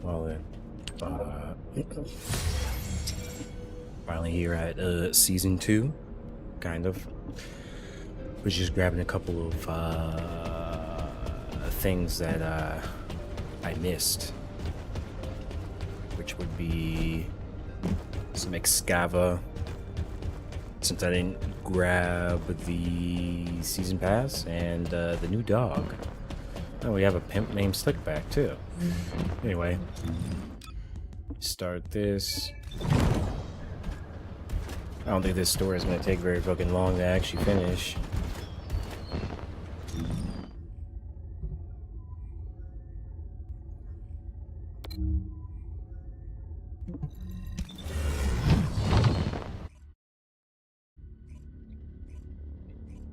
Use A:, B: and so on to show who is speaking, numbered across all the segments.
A: call it? Finally here at season 2, kind of. Was just grabbing a couple of things that I missed, which would be some Excava, since I didn't grab the season pass, and the new dog. Oh, we have a pimp named Slickback too. Anyway, start this. I don't think this story is going to take very fucking long to actually finish.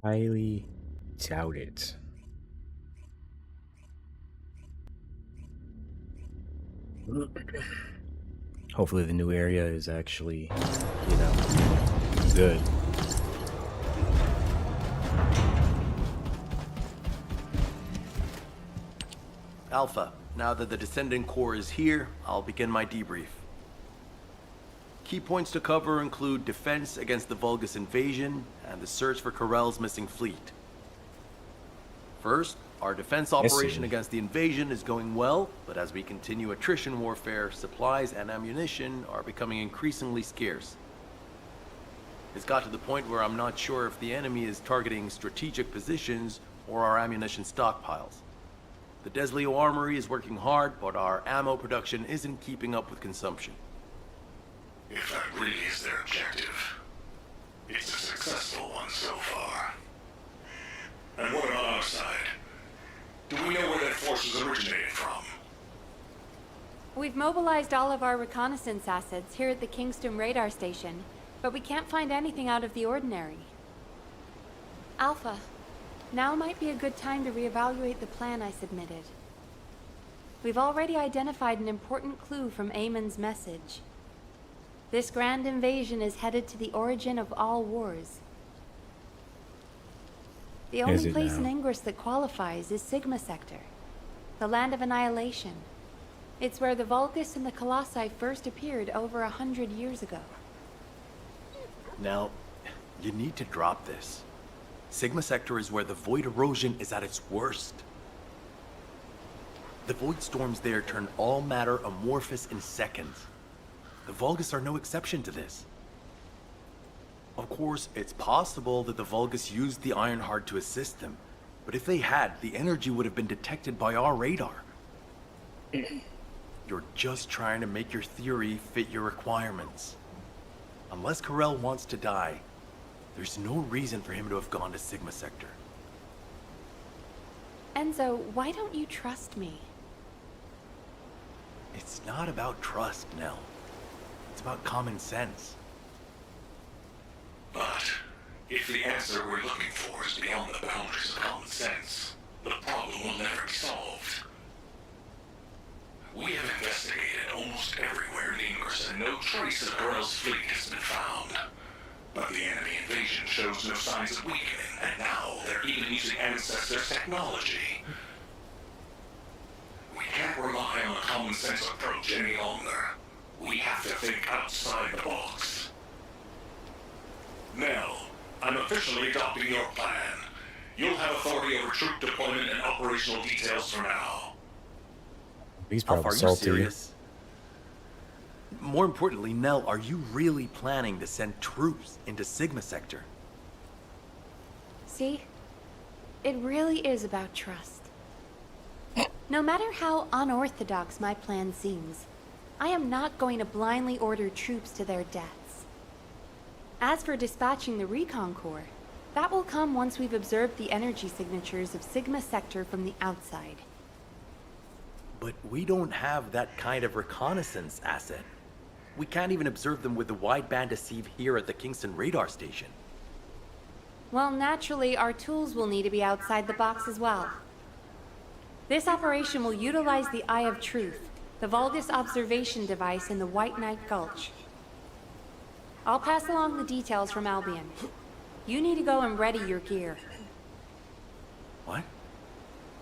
A: Highly doubt it. Hopefully the new area is actually, good.
B: Alpha, now that the Descendant core is here, I'll begin my debrief. Key points to cover include defense against the Vulgus invasion and the search for Corell's missing fleet. First, our defense operation against the invasion is going well, but as we continue attrition warfare, supplies and ammunition are becoming increasingly scarce. It's got to the point where I'm not sure if the enemy is targeting strategic positions or our ammunition stockpiles. The Desleo Armory is working hard, but our ammo production isn't keeping up with consumption.
C: If that really is their objective, it's a successful one so far. And what about our side? Do we know where that force was originated from?
D: We've mobilized all of our reconnaissance assets here at the Kingston radar station, but we can't find anything out of the ordinary. Alpha, now might be a good time to reevaluate the plan I submitted. We've already identified an important clue from Amon's message. This grand invasion is headed to the origin of all wars. The only place in Ingress that qualifies is Sigma Sector, the land of annihilation. It's where the Vulgus and the Colossi first appeared over 100 years ago.
B: Now, you need to drop this. Sigma Sector is where the void erosion is at its worst. The void storms there turn all matter amorphous in seconds. The Vulgus are no exception to this. Of course, it's possible that the Vulgus used the Ironheart to assist them, but if they had, the energy would have been detected by our radar. You're just trying to make your theory fit your requirements. Unless Corell wants to die, there's no reason for him to have gone to Sigma Sector.
D: Enzo, why don't you trust me?
B: It's not about trust, Nell. It's about common sense.
C: But if the answer we're looking for is beyond the boundaries of common sense, the problem will never be solved. We have investigated almost everywhere in Ingress, and no trace of Corell's fleet has been found. But the enemy invasion shows no signs of weakening, and now they're even using Ancestors' technology. We can't rely on a common sense approach any longer. We have to think outside the box. Nell, I'm officially adopting your plan. You'll have authority over troop deployment and operational details for now.
A: He's probably
B: Are you
A: salty.
B: serious? More importantly, Nell, are you really planning to send troops into Sigma Sector?
D: See? It really is about trust. No matter how unorthodox my plan seems, I am not going to blindly order troops to their deaths. As for dispatching the Recon Corps, that will come once we've observed the energy signatures of Sigma Sector from the outside.
B: But we don't have that kind of reconnaissance asset. We can't even observe them with the wideband deceive here at the Kingston radar station.
D: Well, naturally, our tools will need to be outside the box as well. This operation will utilize the Eye of Truth, the Vulgus observation device in the White Knight Gulch. I'll pass along the details from Albion. You need to go and ready your gear.
B: What?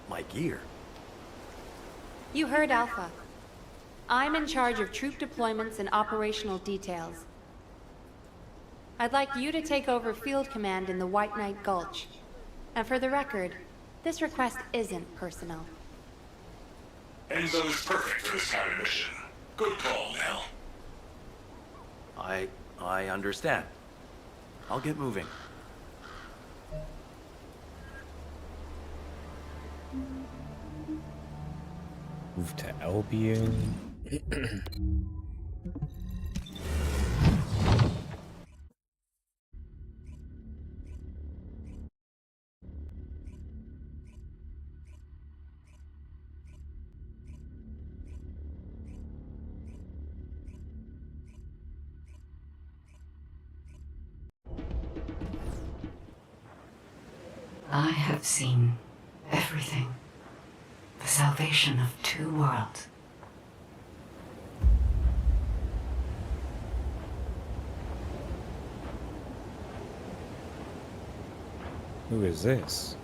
B: My gear?
D: You heard Alpha. I'm in charge of troop deployments and operational details. I'd like you to take over field command in the White Knight Gulch. And for the record, this request isn't personal.
C: Enzo is perfect for this kind of mission. Good call, Nell.
B: I understand. I'll get moving.
A: Move to Albion.
E: I have seen everything. The salvation of two worlds.
A: Who is this?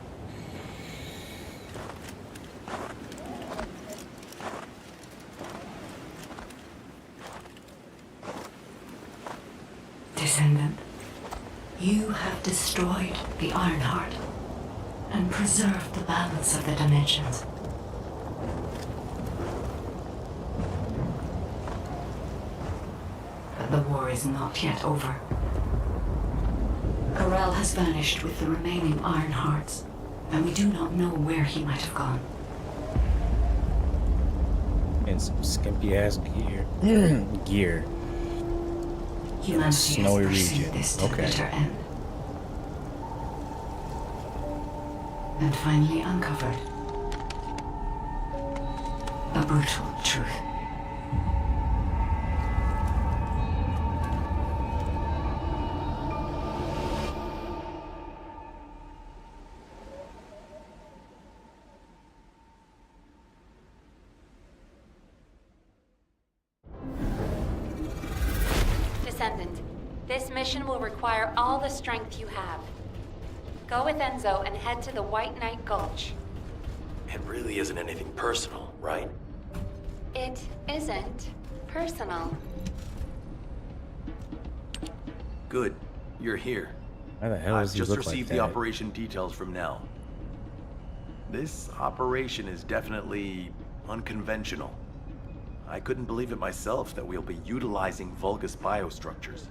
E: Descendant, you have destroyed the Ironheart and preserved the balance of the dimensions. But the war is not yet over. Corel has vanished with the remaining Ironhearts, and we do not know where he might have gone.
A: And some skimpy ass gear. Gear.
E: Humanity
A: Snowy
E: has pursued
A: region.
E: this to the
A: Okay.
E: bitter end. And finally uncovered a brutal truth.
D: Descendant, this mission will require all the strength you have. Go with Enzo and head to the White Knight Gulch.
B: It really isn't anything personal, right?
D: It isn't personal.
B: Good. You're here.
A: Why the hell
B: I've
A: does he
B: just
A: look like
B: received
A: that?
B: the operation details from Nell. This operation is definitely unconventional. I couldn't believe it myself that we'll be utilizing Vulgus biostructures.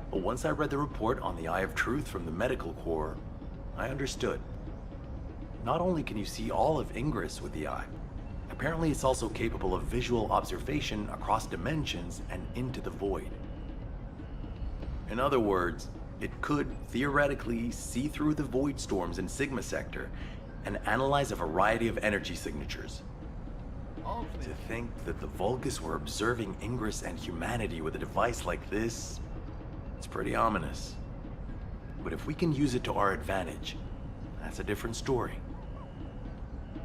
B: But once I read the report on the Eye of Truth from the Medical Corps, I understood. Not only can you see all of Ingress with the eye, apparently it's also capable of visual observation across dimensions and into the void. In other words, it could theoretically see through the void storms in Sigma Sector and analyze a variety of energy signatures. To think that the Vulgus were observing Ingress and humanity with a device like this, it's pretty ominous. But if we can use it to our advantage, that's a different story.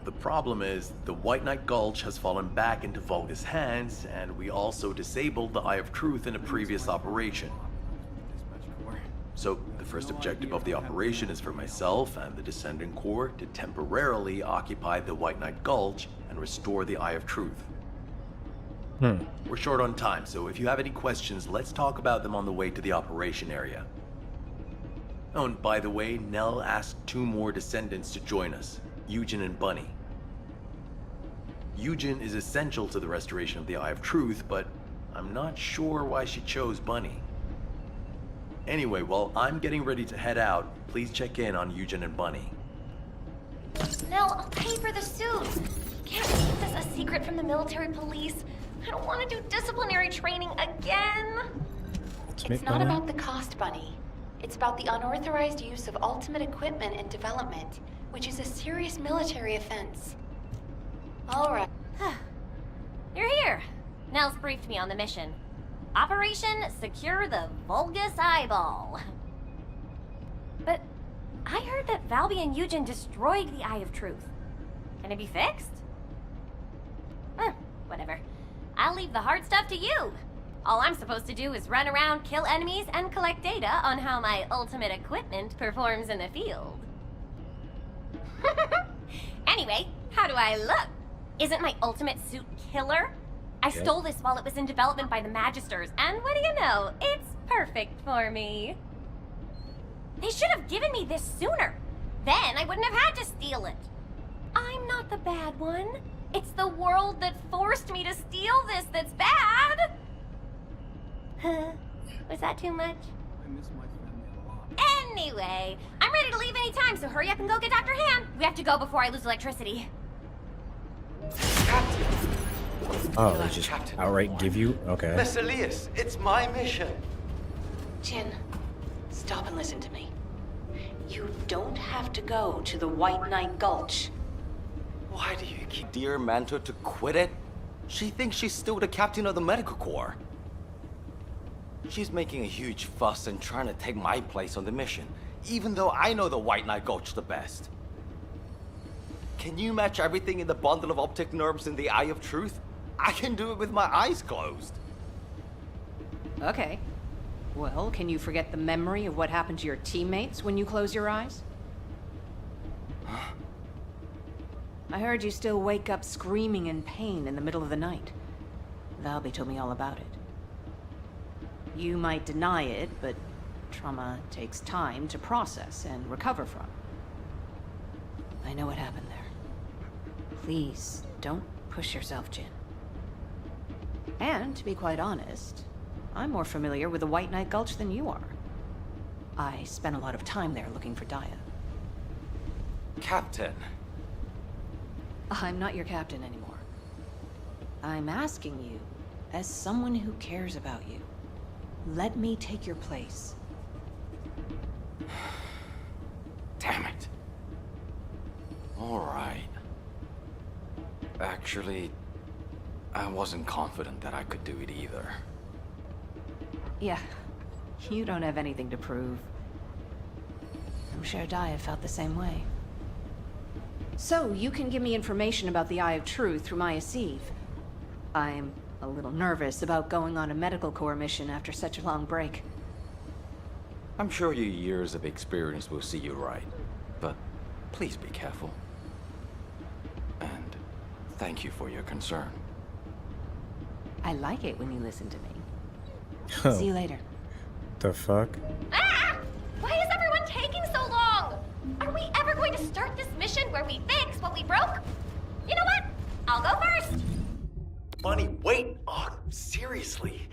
B: The problem is, the White Knight Gulch has fallen back into Vulgus hands, and we also disabled the Eye of Truth in a previous operation. So, the first objective of the operation is for myself and the Descendant Corps to temporarily occupy the White Knight Gulch and restore the Eye of Truth. We're short on time, so if you have any questions, let's talk about them on the way to the operation area. Oh, and by the way, Nell asked 2 more Descendants to join us, Eugen and Bunny. Eugen is essential to the restoration of the Eye of Truth, but I'm not sure why she chose Bunny. Anyway, while I'm getting ready to head out, please check in on Eugen and Bunny.
F: Nell, I'll pay for the suit. Can't keep this a secret from the military police. I don't want to do disciplinary training again.
D: It's not about the cost, Bunny. It's about the unauthorized use of ultimate equipment and development, which is a serious military offense. All right.
F: You're here. Nell's briefed me on the mission. Operation Secure the Vulgus Eyeball. But I heard that Valby and Eugen destroyed the Eye of Truth. Can it be fixed? Whatever. I'll leave the hard stuff to you. All I'm supposed to do is run around, kill enemies, and collect data on how my ultimate equipment performs in the field. Anyway, how do I look? Isn't my ultimate suit killer? I stole this while it was in development by the Magisters, and what do you know? It's perfect for me. They should have given me this sooner. Then I wouldn't have had to steal it. I'm not the bad one. It's the world that forced me to steal this that's bad. Huh? Was that too much?
G: I miss my family a lot.
F: Anyway, I'm ready to leave any time, so hurry up and go get Dr. Han. We have to go before I lose electricity.
H: Captain!
A: Oh, they just outright give you? Okay.
H: Miss Elias, it's my mission.
E: Jin, stop and listen to me. You don't have to go to the White Knight Gulch.
H: Why do you keep dear Manto to quit it? She thinks she's still the captain of the medical corps. She's making a huge fuss and trying to take my place on the mission, even though I know the White Knight Gulch the best. Can you match everything in the bundle of optic nerves in the Eye of Truth? I can do it with my eyes closed.
I: Okay. Well, can you forget the memory of what happened to your teammates when you close your eyes?
H: Huh?
I: I heard you still wake up screaming in pain in the middle of the night. Valby told me all about it. You might deny it, but trauma takes time to process and recover from. I know what happened there. Please, don't push yourself, Jin. And, to be quite honest, I'm more familiar with the White Knight Gulch than you are. I spent a lot of time there looking for Daya.
H: Captain.
I: I'm not your captain anymore. I'm asking you, as someone who cares about you, let me take your place.
H: Damn it. All right. Actually, I wasn't confident that I could do it either.
I: Yeah, you don't have anything to prove. I'm sure Daya felt the same way. So, you can give me information about the Eye of Truth through Maya Sieve. I'm a little nervous about going on a medical corps mission after such a long break.
H: I'm sure your years of experience will see you right, but please be careful. And thank you for your concern.
I: I like it when you listen to me.
A: Oh,
I: See you later.
A: the fuck?
F: Ah! Why is everyone taking so long? Are we ever going to start this mission where we fix what we broke? You know what? I'll go first.
B: Bunny, wait! Oh, seriously.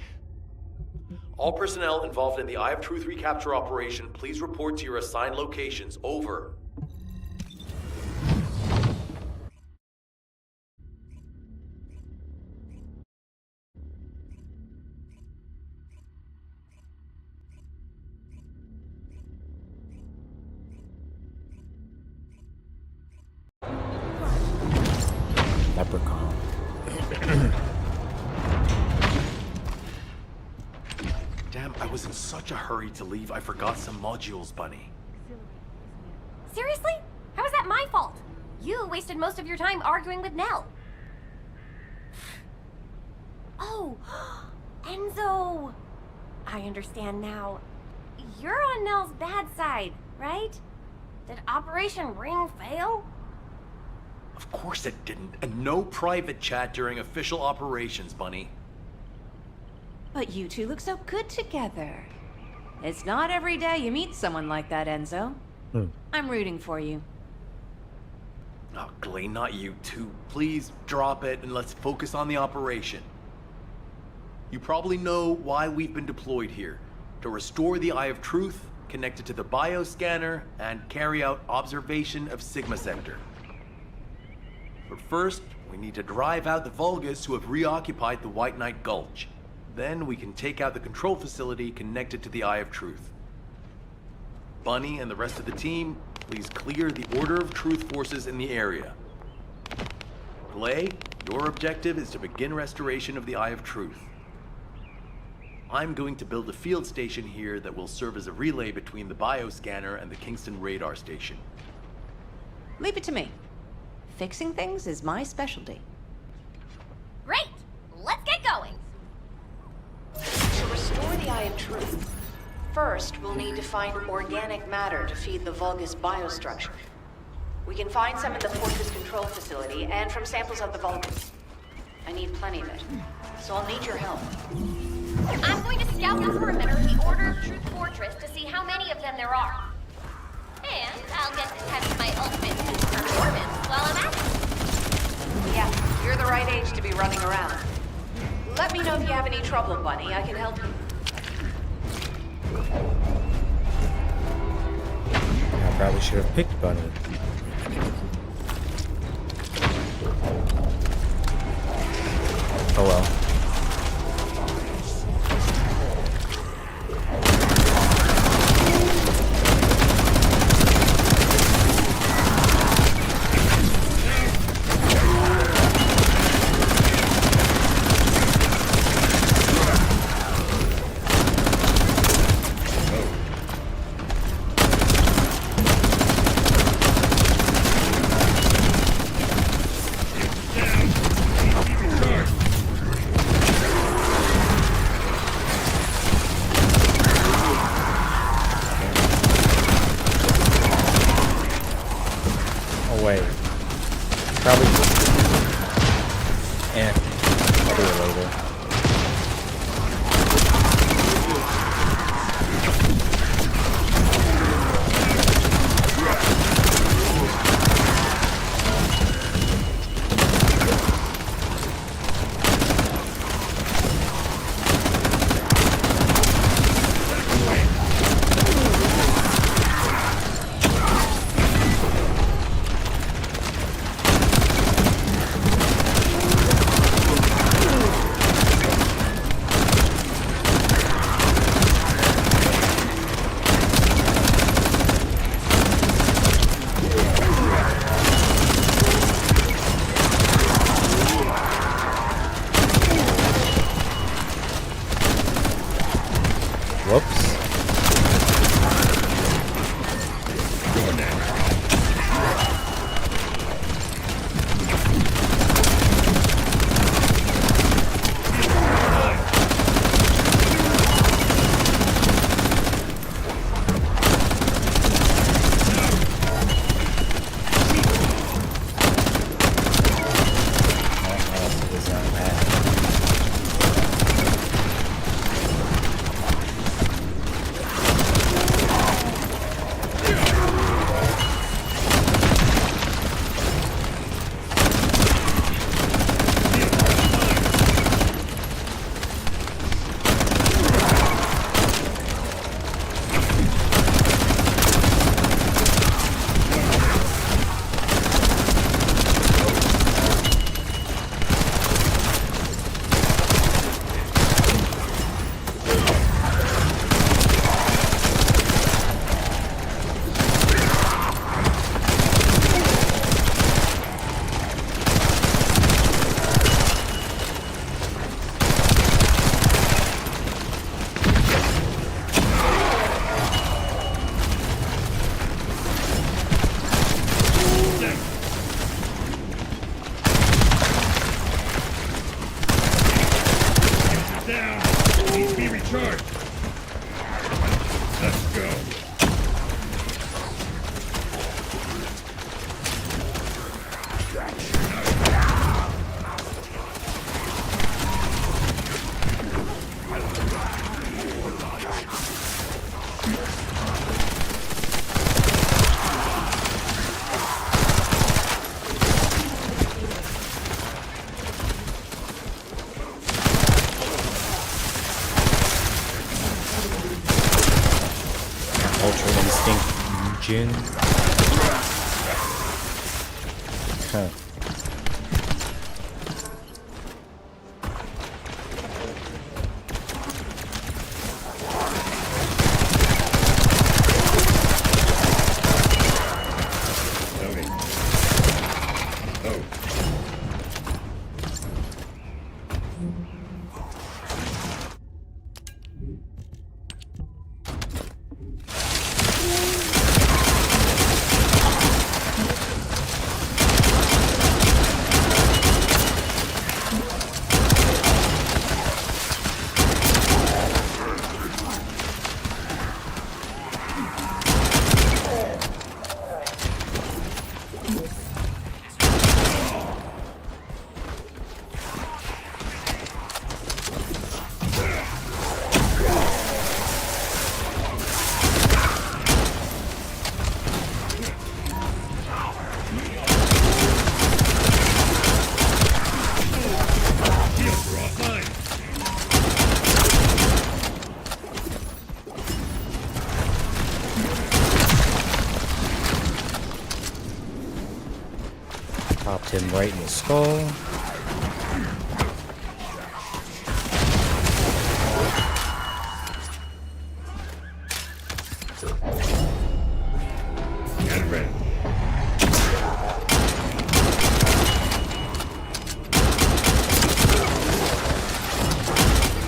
B: All personnel involved in the Eye of Truth recapture operation, please report to your assigned locations. Over.
A: Leprechaun.
B: Damn, I was in such a hurry to leave, I forgot some modules, Bunny.
F: Seriously? How is that my fault? You wasted most of your time arguing with Nell. Oh, Enzo! I understand now. You're on Nell's bad side, right? Did Operation Ring fail?
B: Of course it didn't. And no private chat during official operations, Bunny.
I: But you two look so good together. It's not every day you meet someone like that, Enzo. I'm rooting for you.
B: Oh, Glay, not you too. Please drop it and let's focus on the operation. You probably know why we've been deployed here. To restore the Eye of Truth, connect it to the bioscanner, and carry out observation of Sigma Sector. But first, we need to drive out the Vulgus who have reoccupied the White Knight Gulch. Then we can take out the control facility connected to the Eye of Truth. Bunny and the rest of the team, please clear the Order of Truth forces in the area. Glay, your objective is to begin restoration of the Eye of Truth. I'm going to build a field station here that will serve as a relay between the bioscanner and the Kingston radar station.
I: Leave it to me. Fixing things is my specialty.
F: Great! Let's get going!
E: To restore the Eye of Truth, first we'll need to find organic matter to feed the Vulgus biostructure. We can find some in the Fortress control facility and from samples of the Vulgus. I need plenty of it. So I'll need your help.
F: I'm going to scout the perimeter of the Order of Truth Fortress to see how many of them there are. And I'll get to test my ultimate boost performance while I'm at it.
E: Yeah, you're the right age to be running around. Let me know if you have any trouble, Bunny. I can help you.
A: I probably should have picked Bunny. Oh well. Wait. Probably. I'll do it later. Whoops. Ultra Instinct Jin. Huh. Popped him right in the skull.
C: Get ready.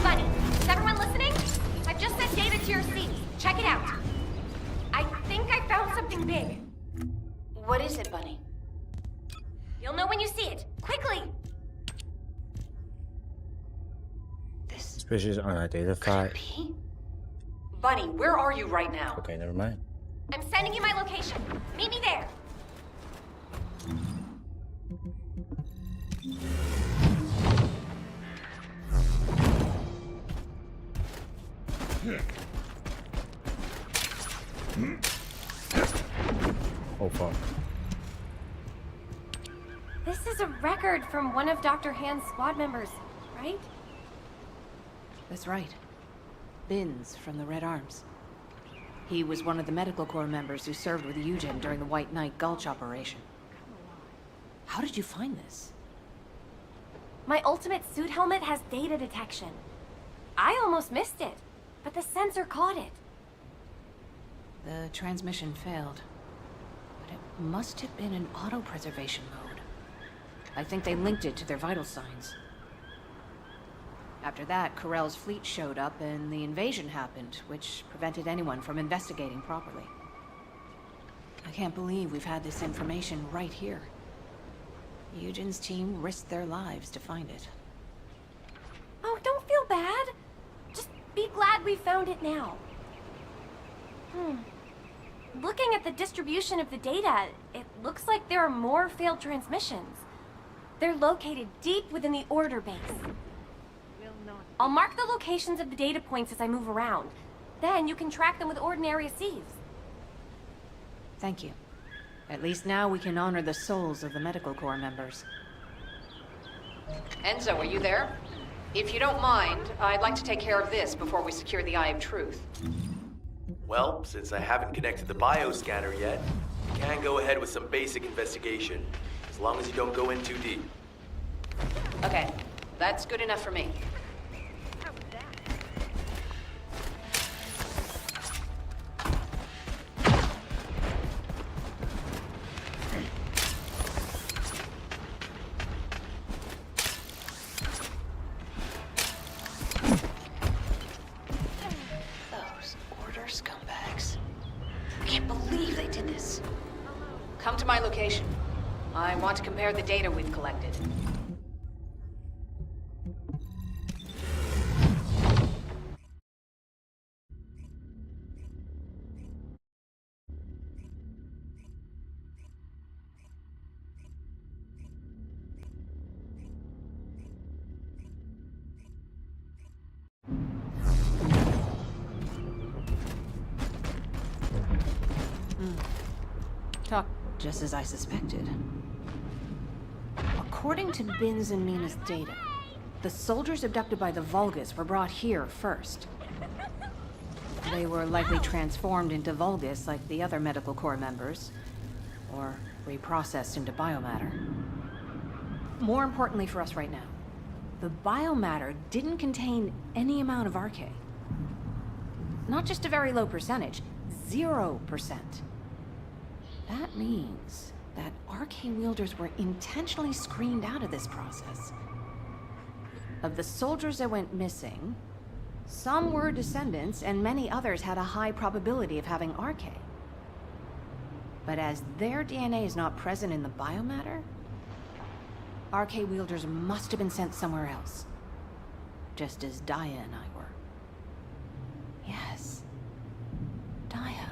F: Bunny, is everyone listening? I've just sent data to your seat. Check it out. I think I found something big.
E: What is it, Bunny?
F: You'll know when you see it. Quickly!
E: This
A: Suspicious unidentified.
E: P? Bunny, where are you right now?
A: Okay, never mind.
F: I'm sending you my location. Meet me there.
A: Oh fuck.
F: This is a record from one of Dr. Hand's squad members, right?
I: That's right. Binns from the Red Arms. He was one of the medical corps members who served with Eugen during the White Knight Gulch operation. How did you find this?
F: My ultimate suit helmet has data detection. I almost missed it, but the sensor caught it.
I: The transmission failed, but it must have been in auto-preservation mode. I think they linked it to their vital signs. After that, Corell's fleet showed up and the invasion happened, which prevented anyone from investigating properly. I can't believe we've had this information right here. Eugen's team risked their lives to find it.
F: Oh, don't feel bad. Just be glad we found it now. Looking at the distribution of the data, it looks like there are more failed transmissions. They're located deep within the order base. I'll mark the locations of the data points as I move around. Then you can track them with ordinary sieves.
I: Thank you. At least now we can honor the souls of the medical corps members.
E: Enzo, are you there? If you don't mind, I'd like to take care of this before we secure the Eye of Truth.
B: Well, since I haven't connected the bioscanner yet, you can go ahead with some basic investigation, as long as you don't go in too deep.
E: Okay, that's good enough for me. Those order scumbags. I can't believe they did this. Come to my location. I want to compare the data we've collected.
I: Talk just as I suspected. According to Binns and Mina's data, the soldiers abducted by the Vulgus were brought here first. They were likely transformed into Vulgus like the other medical corps members, or reprocessed into biomatter. More importantly for us right now, the biomatter didn't contain any amount of RK. Not just a very low percentage, 0%. That means that RK wielders were intentionally screened out of this process. Of the soldiers that went missing, some were descendants and many others had a high probability of having RK. But as their DNA is not present in the biomatter, RK wielders must have been sent somewhere else. Just as Daya and I were. Yes. Daya.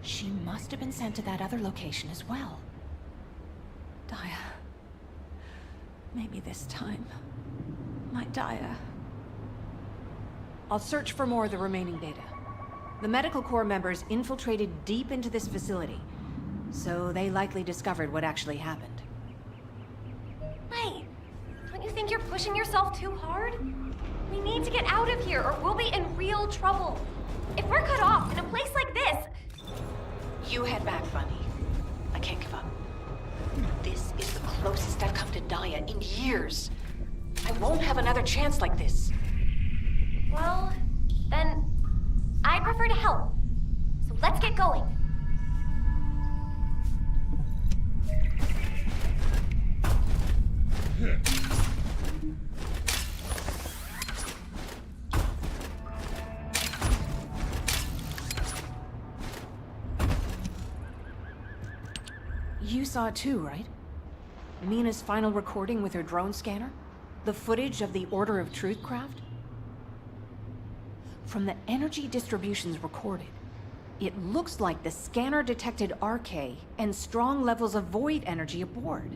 I: She must have been sent to that other location as well. Daya. Maybe this time. My Daya. I'll search for more of the remaining data. The medical corps members infiltrated deep into this facility, so they likely discovered what actually happened.
F: Wait, don't you think you're pushing yourself too hard? We need to get out of here or we'll be in real trouble. If we're cut off in a place like this...
E: You head back, Bunny. I can't give up. This is the closest I've come to Daya in years. I won't have another chance like this.
F: Well, then I'd prefer to help. So let's get going.
I: You saw it too, right? Mina's final recording with her drone scanner? The footage of the Order of Truth craft? From the energy distributions recorded, it looks like the scanner detected RK and strong levels of void energy aboard.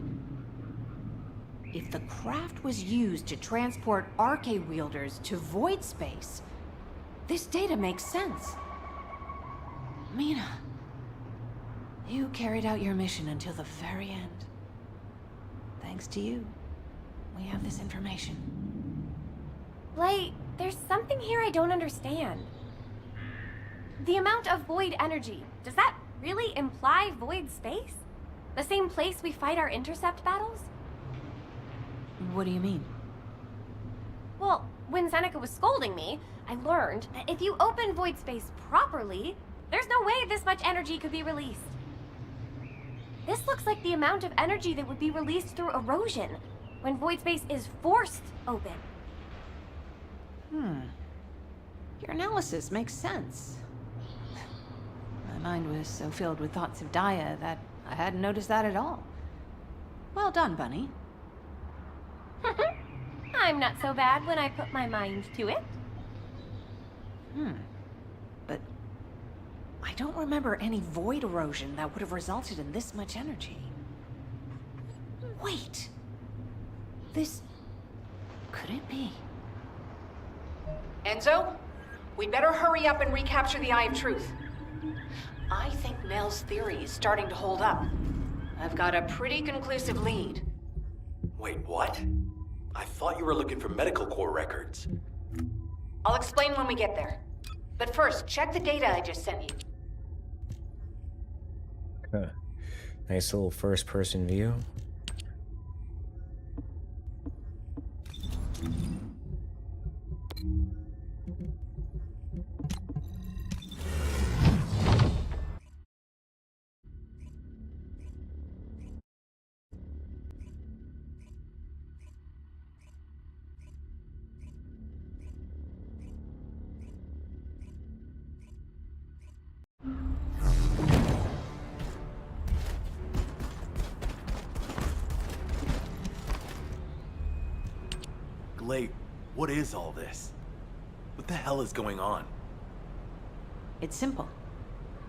I: If the craft was used to transport RK wielders to void space, this data makes sense. Mina, you carried out your mission until the very end. Thanks to you, we have this information.
F: Blay, there's something here I don't understand. The amount of void energy, does that really imply void space? The same place we fight our intercept battles?
I: What do you mean?
F: Well, when Seneca was scolding me, I learned that if you open void space properly, there's no way this much energy could be released. This looks like the amount of energy that would be released through erosion when void space is forced open.
I: Your analysis makes sense. My mind was so filled with thoughts of Daya that I hadn't noticed that at all. Well done, Bunny.
F: I'm not so bad when I put my mind to it.
I: But I don't remember any void erosion that would have resulted in this much energy. Wait. This... could it be?
E: Enzo, we'd better hurry up and recapture the Eye of Truth. I think Mel's theory is starting to hold up. I've got a pretty conclusive lead.
B: Wait, what? I thought you were looking for medical corps records.
E: I'll explain when we get there. But first, check the data I just sent you.
A: Huh. Nice little first-person view.
B: Glade, what is all this? What the hell is going on?
I: It's simple.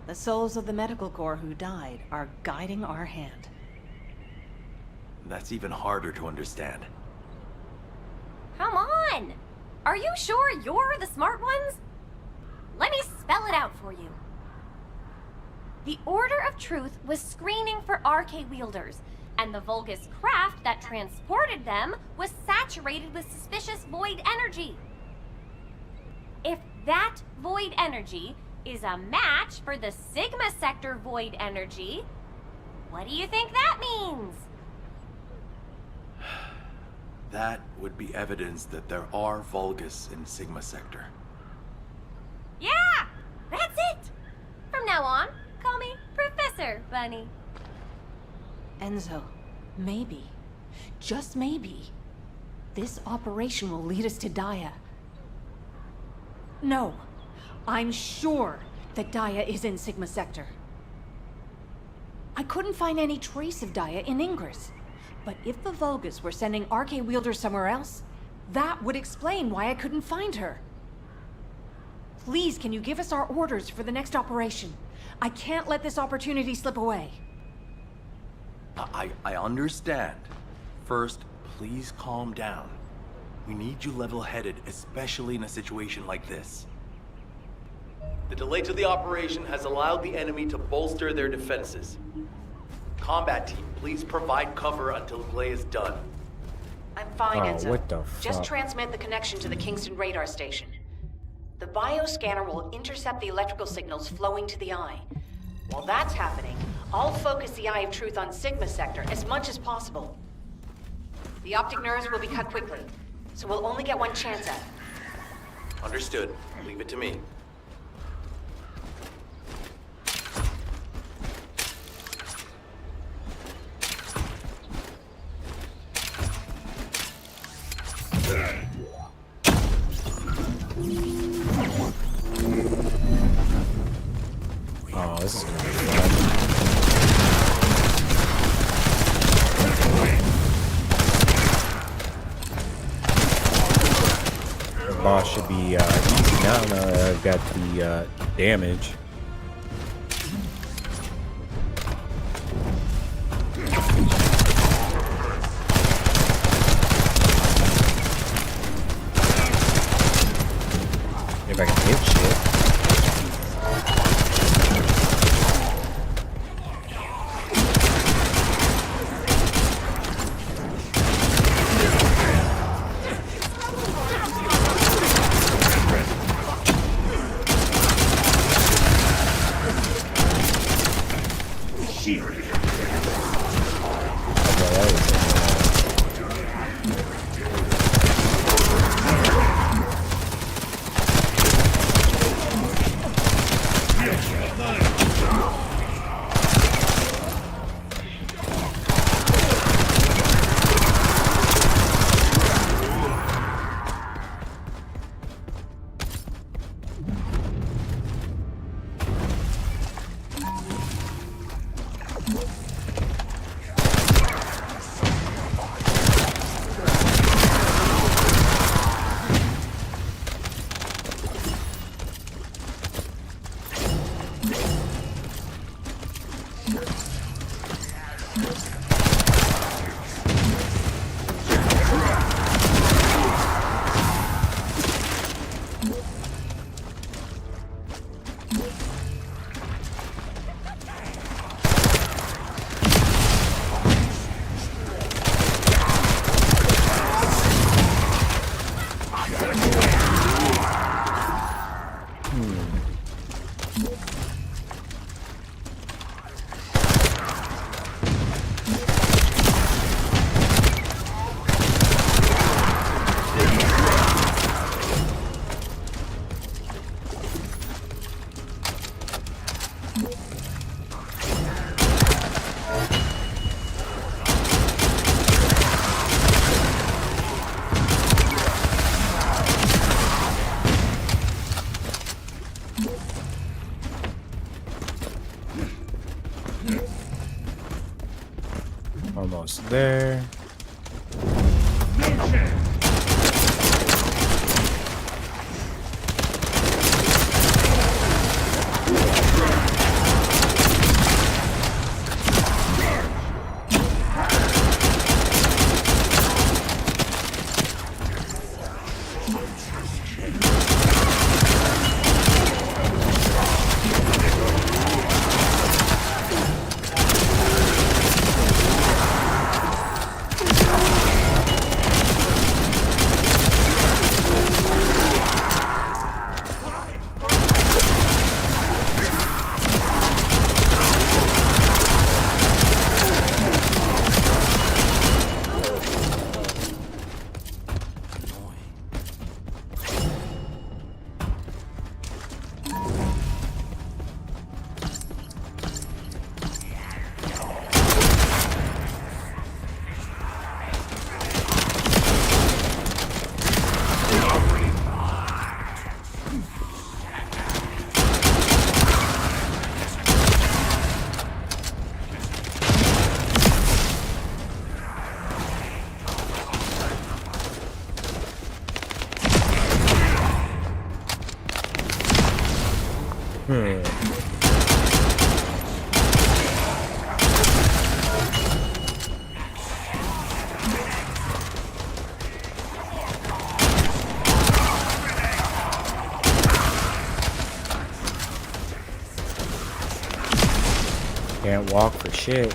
I: The souls of the medical corps who died are guiding our hand.
B: That's even harder to understand.
F: Come on! Are you sure you're the smart ones? Let me spell it out for you. The Order of Truth was screening for RK wielders, and the Vulgus craft that transported them was saturated with suspicious void energy. If that void energy is a match for the Sigma sector void energy, what do you think that means?
B: That would be evidence that there are Vulgus in Sigma sector.
F: Yeah! That's it! From now on, call me Professor Bunny.
I: Enzo, maybe, just maybe, this operation will lead us to Daya. No, I'm sure that Daya is in Sigma Sector. I couldn't find any trace of Daya in Ingress. But if the Vulgus were sending RK wielders somewhere else, that would explain why I couldn't find her. Please, can you give us our orders for the next operation? I can't let this opportunity slip away.
B: I understand. First, please calm down. We need you level-headed, especially in a situation like this. The delay to the operation has allowed the enemy to bolster their defenses. Combat team, please provide cover until Glay is done.
E: I'm fine,
A: Oh,
E: Enzo.
A: what the
E: Just
A: fuck?
E: transmit the connection to the Kingston radar station. The bioscanner will intercept the electrical signals flowing to the eye. While that's happening, I'll focus the Eye of Truth on Sigma Sector as much as possible. The optic nerves will be cut quickly, so we'll only get one chance at it.
B: Understood. Leave it to me.
A: Oh, this is gonna be fun. The boss should be easy now. Now that I've got the damage. If I can hit shit. Almost there. Can't walk for shit.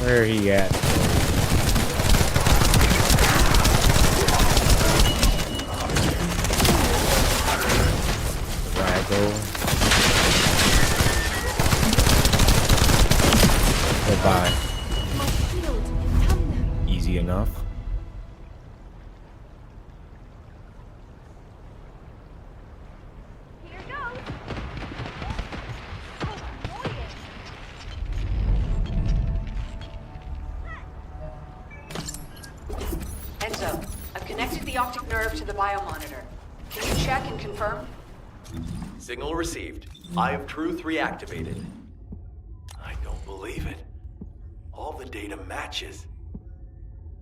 A: Where he at? Raggle. Goodbye. Easy enough.
E: Enzo, I've connected the optic nerve to the biomonitor. Can you check and confirm?
B: Signal received. Eye of Truth reactivated. I don't believe it. All the data matches.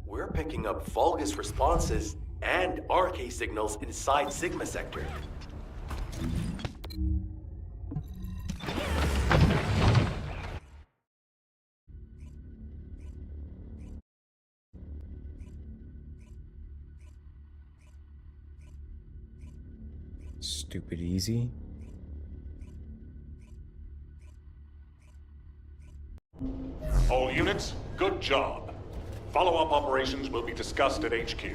B: We're picking up Vulgus responses and RK signals inside Sigma Sector.
A: Stupid easy.
C: All units, good job. Follow-up operations will be discussed at HQ.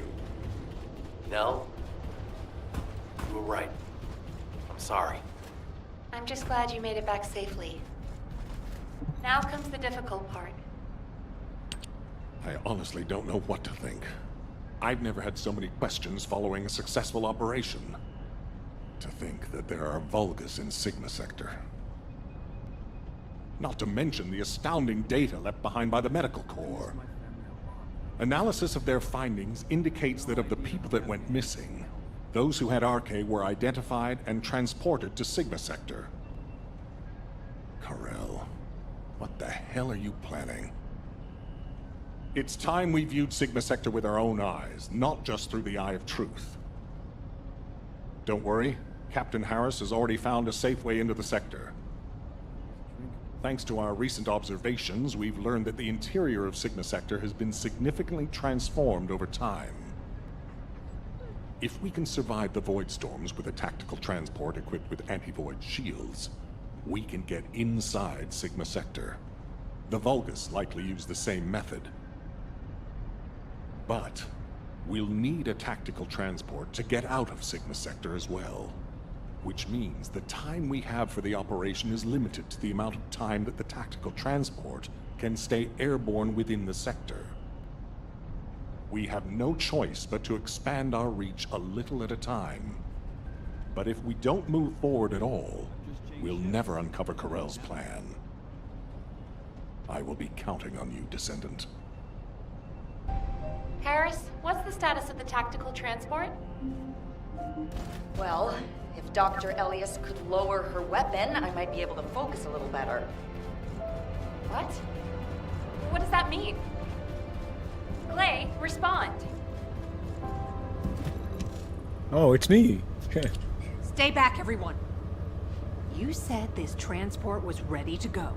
B: Nell? You were right. I'm sorry.
D: I'm just glad you made it back safely. Now comes the difficult part.
C: I honestly don't know what to think. I've never had so many questions following a successful operation. To think that there are Vulgus in Sigma Sector. Not to mention the astounding data left behind by the Medical Corps. Analysis of their findings indicates that of the people that went missing, those who had RK were identified and transported to Sigma Sector. Karel, what the hell are you planning? It's time we viewed Sigma Sector with our own eyes, not just through the Eye of Truth. Don't worry, Captain Harris has already found a safe way into the sector. Thanks to our recent observations, we've learned that the interior of Sigma Sector has been significantly transformed over time. If we can survive the void storms with a tactical transport equipped with anti-void shields, we can get inside Sigma Sector. The Vulgus likely use the same method. But we'll need a tactical transport to get out of Sigma Sector as well. Which means the time we have for the operation is limited to the amount of time that the tactical transport can stay airborne within the sector. We have no choice but to expand our reach a little at a time. But if we don't move forward at all, we'll never uncover Karel's plan. I will be counting on you, Descendant.
D: Harris, what's the status of the tactical transport?
E: Well, if Dr. Elias could lower her weapon, I might be able to focus a little better.
D: What? What does that mean? Clay, respond.
A: Oh, it's me.
I: Stay back, everyone. You said this transport was ready to go.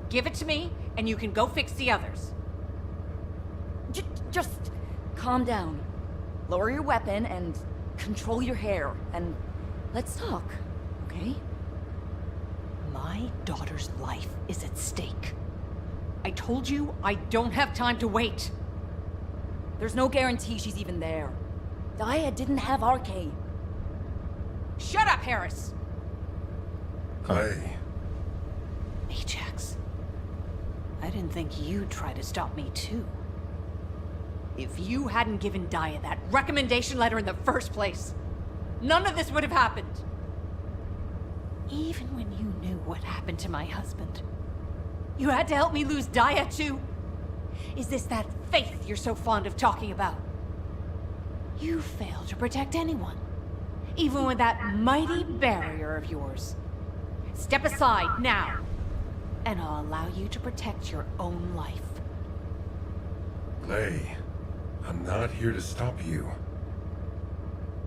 I: Give it to me, and you can go fix the others.
J: Just calm down. Lower your weapon and control your hair, and let's talk, okay?
I: My daughter's life is at stake. I told you I don't have time to wait.
J: There's no guarantee she's even there. Daya didn't have RK.
I: Shut up, Harris!
C: Clay.
I: Ajax. I didn't think you'd try to stop me, too. If you hadn't given Daya that recommendation letter in the first place, none of this would have happened. Even when you knew what happened to my husband, you had to help me lose Daya, too. Is this that faith you're so fond of talking about? You fail to protect anyone, even with that mighty barrier of yours. Step aside now, and I'll allow you to protect your own life.
K: Clay, I'm not here to stop you.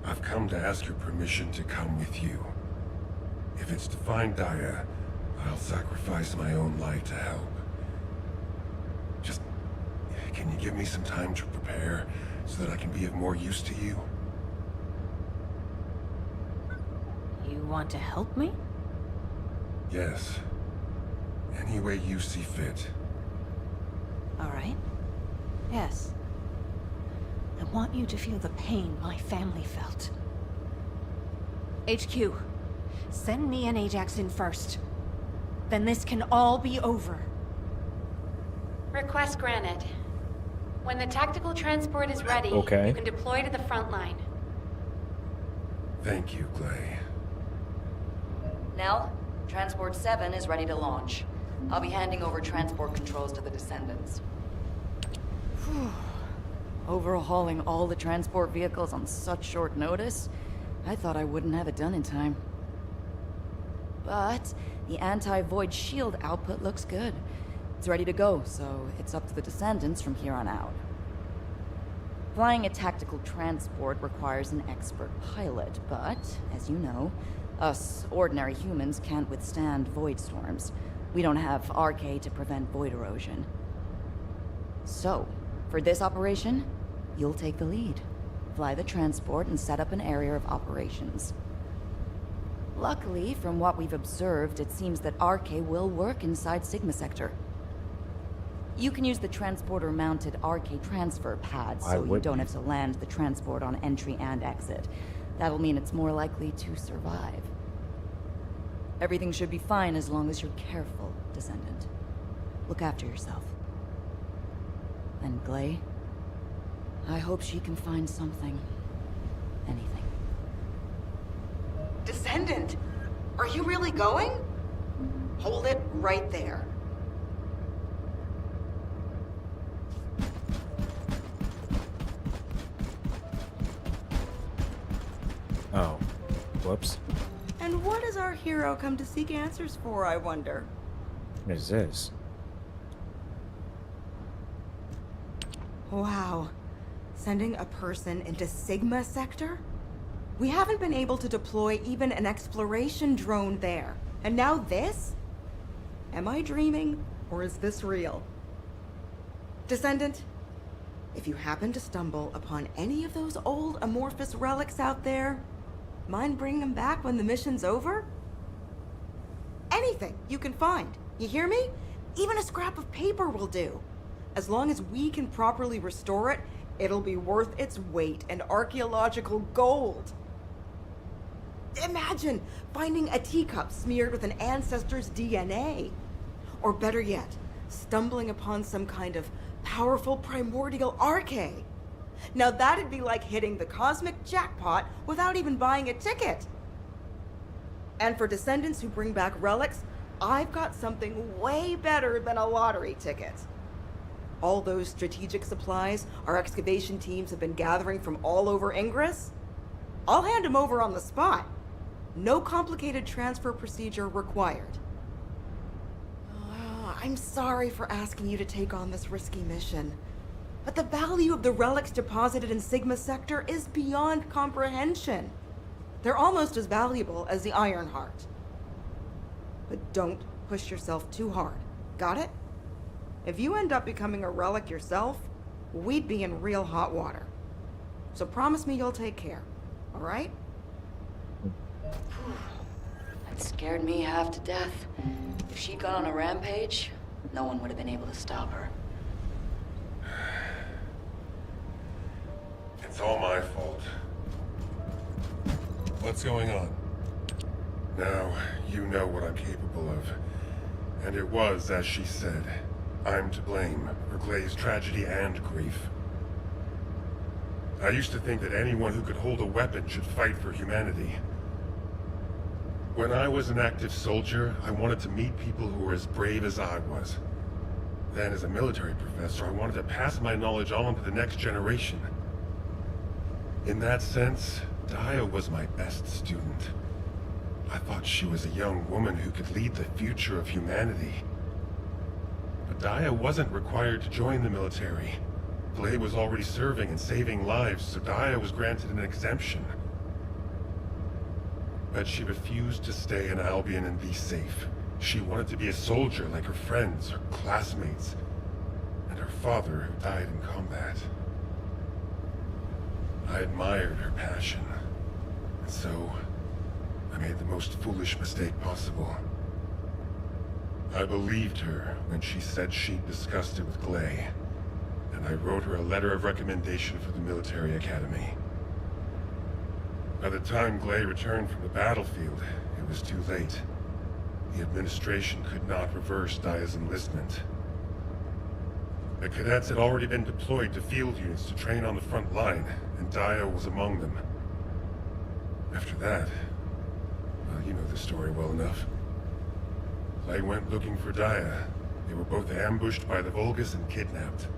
K: I've come to ask your permission to come with you. If it's to find Daya, I'll sacrifice my own life to help. Can you give me some time to prepare so that I can be of more use to you?
I: You want to help me?
K: Yes. Any way you see fit.
I: All right. Yes. I want you to feel the pain my family felt. HQ, send me and Ajax in first. Then this can all be over.
D: Request granted. When the tactical transport is ready,
A: Okay.
D: you can deploy to the front line.
K: Thank you, Clay.
J: Nell, Transport 7 is ready to launch. I'll be handing over transport controls to the Descendants. Overhauling all the transport vehicles on such short notice? I thought I wouldn't have it done in time. But the anti-void shield output looks good. It's ready to go, so it's up to the Descendants from here on out. Flying a tactical transport requires an expert pilot, but, as you know, us ordinary humans can't withstand void storms. We don't have RK to prevent void erosion. So, for this operation, you'll take the lead. Fly the transport and set up an area of operations. Luckily, from what we've observed, it seems that RK will work inside Sigma Sector. You can use the transporter-mounted RK transfer pad,
A: Why
J: so you
A: wouldn't
J: don't
A: you?
J: have to land the transport on entry and exit. That'll mean it's more likely to survive. Everything should be fine as long as you're careful, Descendant. Look after yourself. And Glay, I hope she can find something. Anything.
L: Descendant, are you really going? Hold it right there.
A: Oh. Whoops.
L: And what does our hero come to seek answers for, I wonder?
A: What is this?
L: Wow. Sending a person into Sigma Sector? We haven't been able to deploy even an exploration drone there. And now this? Am I dreaming, or is this real? Descendant, if you happen to stumble upon any of those old amorphous relics out there, mind bringing them back when the mission's over? Anything you can find, you hear me? Even a scrap of paper will do. As long as we can properly restore it, it'll be worth its weight in archaeological gold. Imagine finding a teacup smeared with an ancestor's DNA. Or better yet, stumbling upon some kind of powerful primordial arche. Now that'd be like hitting the cosmic jackpot without even buying a ticket. And for Descendants who bring back relics, I've got something way better than a lottery ticket. All those strategic supplies our excavation teams have been gathering from all over Ingress, I'll hand them over on the spot. No complicated transfer procedure required. I'm sorry for asking you to take on this risky mission, but the value of the relics deposited in Sigma Sector is beyond comprehension. They're almost as valuable as the Iron Heart. But don't push yourself too hard, got it? If you end up becoming a relic yourself, we'd be in real hot water. So promise me you'll take care, all right?
J: That scared me half to death. If she'd gone on a rampage, no one would have been able to stop her.
K: It's all my fault. What's going on? Now, you know what I'm capable of. And it was, as she said, I'm to blame for Clay's tragedy and grief. I used to think that anyone who could hold a weapon should fight for humanity. When I was an active soldier, I wanted to meet people who were as brave as I was. Then, as a military professor, I wanted to pass my knowledge on to the next generation. In that sense, Daya was my best student. I thought she was a young woman who could lead the future of humanity. But Daya wasn't required to join the military. Clay was already serving and saving lives, so Daya was granted an exemption. But she refused to stay in Albion and be safe. She wanted to be a soldier like her friends, her classmates, and her father who died in combat. I admired her passion, and so I made the most foolish mistake possible. I believed her when she said she'd discussed it with Glay, and I wrote her a letter of recommendation for the military academy. By the time Glay returned from the battlefield, it was too late. The administration could not reverse Daya's enlistment. The cadets had already been deployed to field units to train on the front line, and Daya was among them. After that, well, you know the story well enough. Glay went looking for Daya. They were both ambushed by the Vulgus and kidnapped.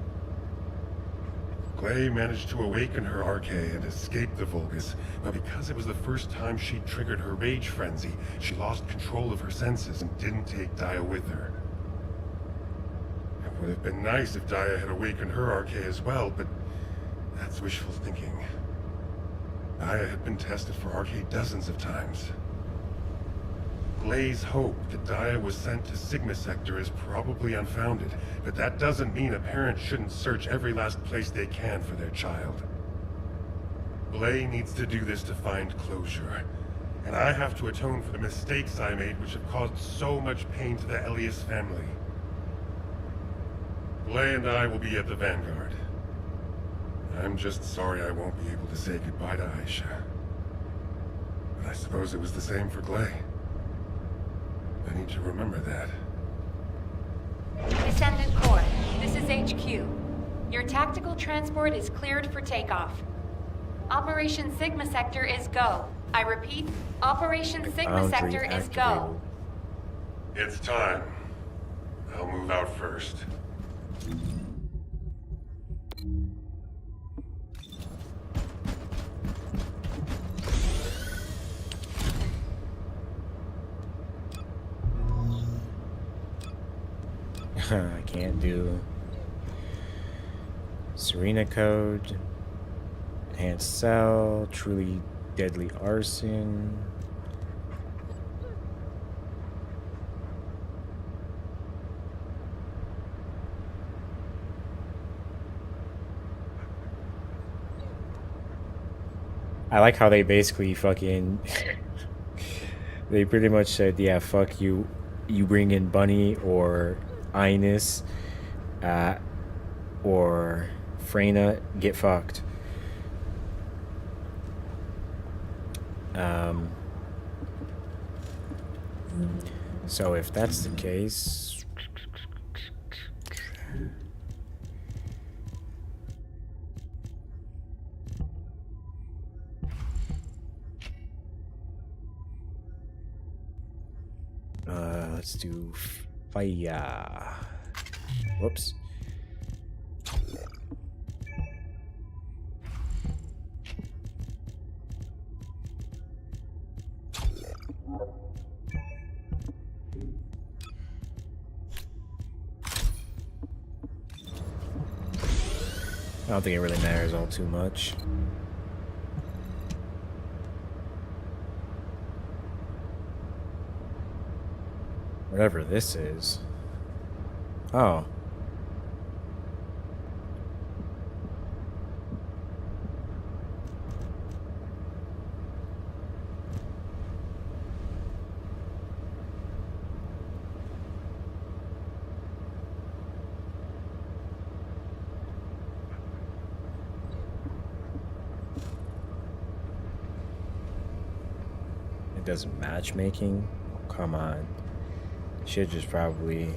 K: Glay managed to awaken her Arche and escape the Vulgus, but because it was the first time she'd triggered her rage frenzy, she lost control of her senses and didn't take Daya with her. It would have been nice if Daya had awakened her Arche as well, but that's wishful thinking. Daya had been tested for Arche dozens of times. Glay's hope that Daya was sent to Sigma Sector is probably unfounded, but that doesn't mean a parent shouldn't search every last place they can for their child. Glay needs to do this to find closure, and I have to atone for the mistakes I made which have caused so much pain to the Elias family. Glay and I will be at the Vanguard. I'm just sorry I won't be able to say goodbye to Aisha. But I suppose it was the same for Glay. I need to remember that.
D: Descendant Corps, this is HQ. Your tactical transport is cleared for takeoff. Operation Sigma Sector is go. I repeat, Operation Sigma Sector is go.
K: It's time. I'll move out first.
A: I can't do Serena Code, Enhanced Cell, Truly Deadly Arson. I like how they basically fucking they pretty much said, yeah, fuck you, you bring in Bunny or Ines, or Freyna, get fucked. So if that's the case, let's do fire. Whoops. I don't think it really matters all too much. Whatever this is. Oh. It doesn't matchmaking? Oh, come on. Should just probably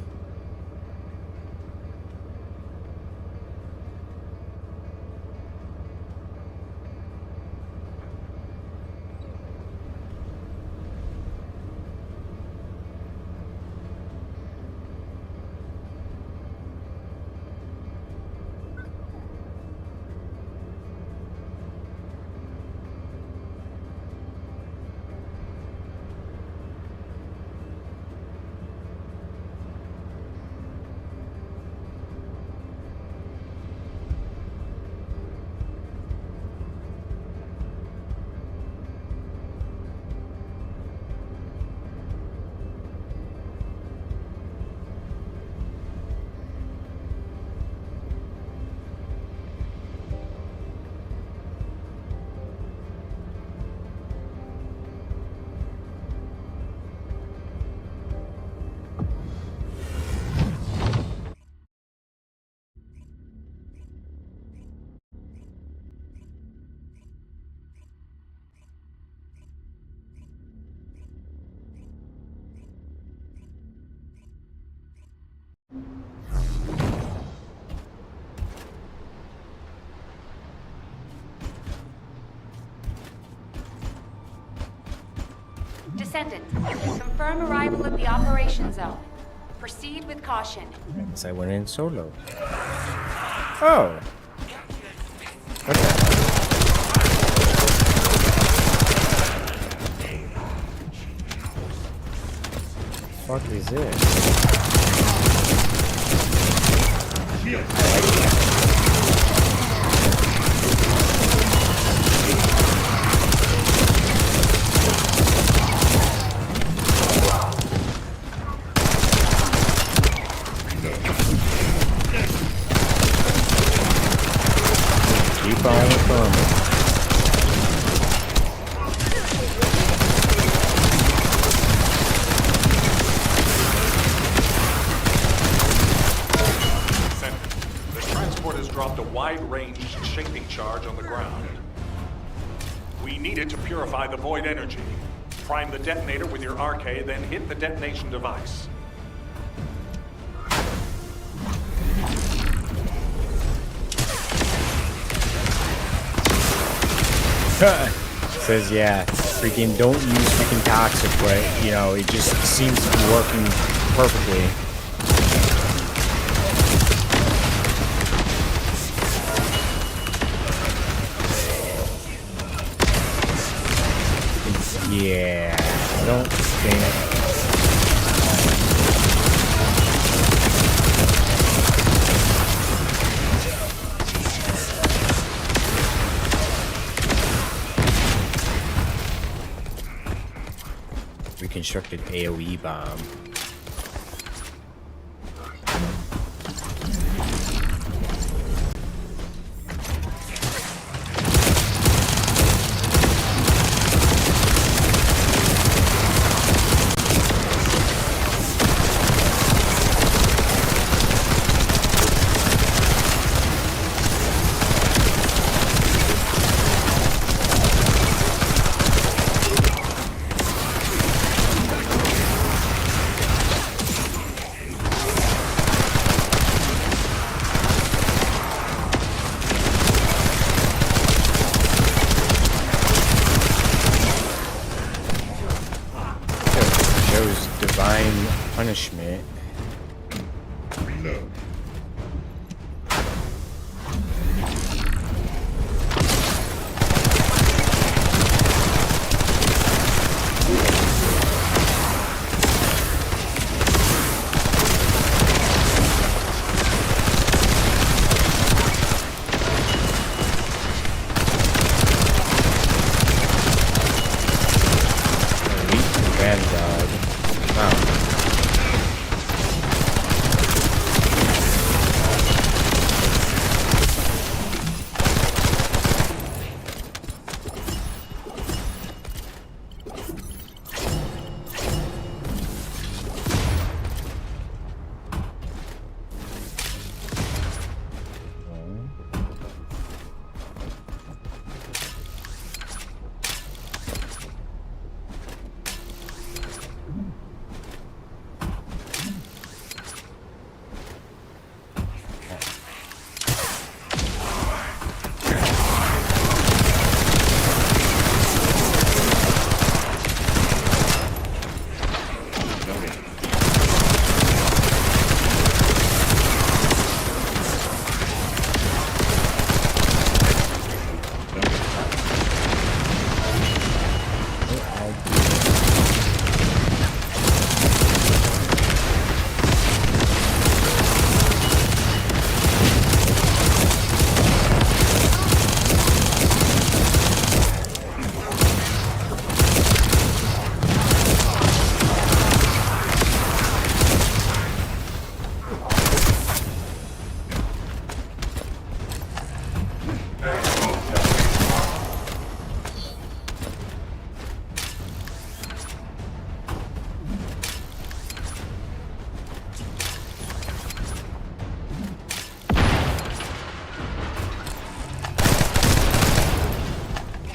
D: Descendant, confirm arrival at the operation zone. Proceed with caution.
A: So I went in solo. Oh. Okay. What the fuck is this? Keep on coming.
C: The transport has dropped a wide-range shaping charge on the ground. We need it to purify the void energy. Prime the detonator with your RK, then hit the detonation device.
A: Says, yeah, freaking don't use freaking toxic, but, you know, it just seems to be working perfectly. Yeah, I don't think... Reconstructed AoE bomb. Divine punishment.
K: Reload.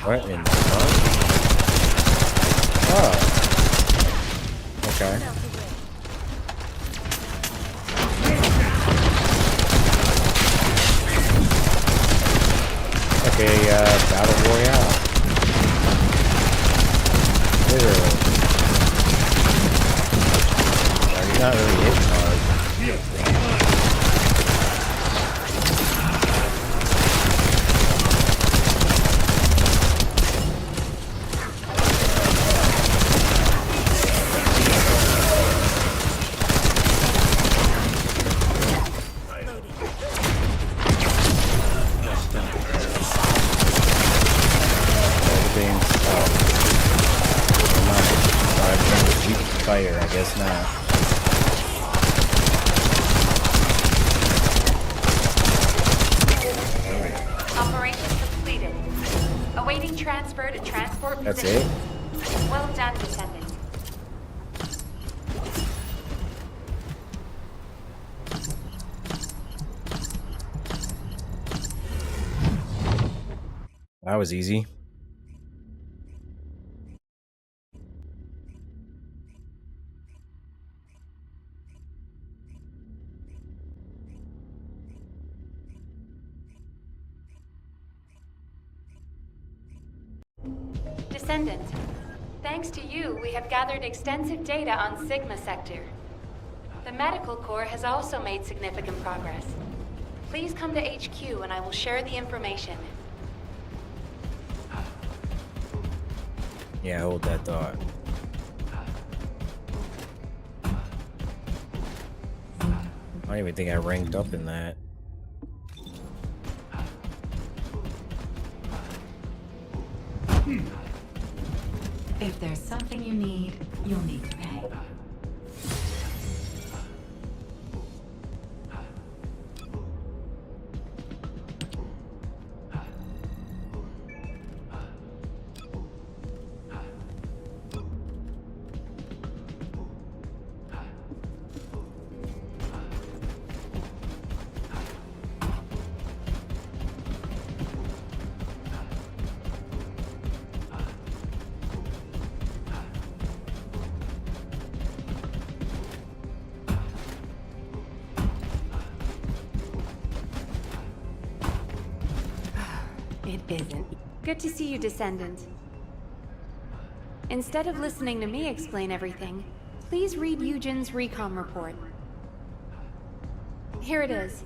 A: What in the fuck? Oh. Okay. Okay, battle royale. Literally. not really hitting hard. Everything's fire, I guess not.
D: Operation completed. Awaiting transfer to transport
A: That's
D: position.
A: it?
D: Well done, Descendant.
A: That was easy.
D: Descendant, thanks to you, we have gathered extensive data on Sigma Sector. The Medical Corps has also made significant progress. Please come to HQ and I will share the information.
A: Yeah, hold that thought. I don't even think I ranked up in that.
M: If there's something you need, you'll need to pay. It isn't.
D: Good to see you, Descendant. Instead of listening to me explain everything, please read Eugen's recon report. Here it is.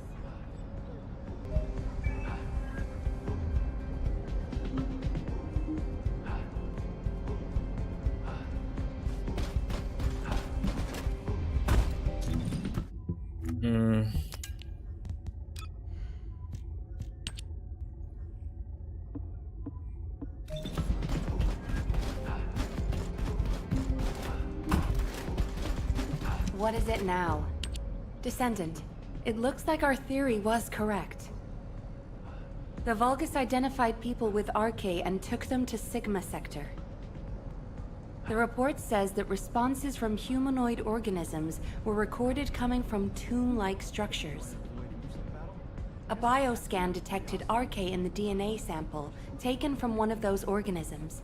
D: What is it now? Descendant, it looks like our theory was correct. The Vulgus identified people with RK and took them to Sigma Sector. The report says that responses from humanoid organisms were recorded coming from tomb-like structures. A bioscan detected RK in the DNA sample taken from one of those organisms.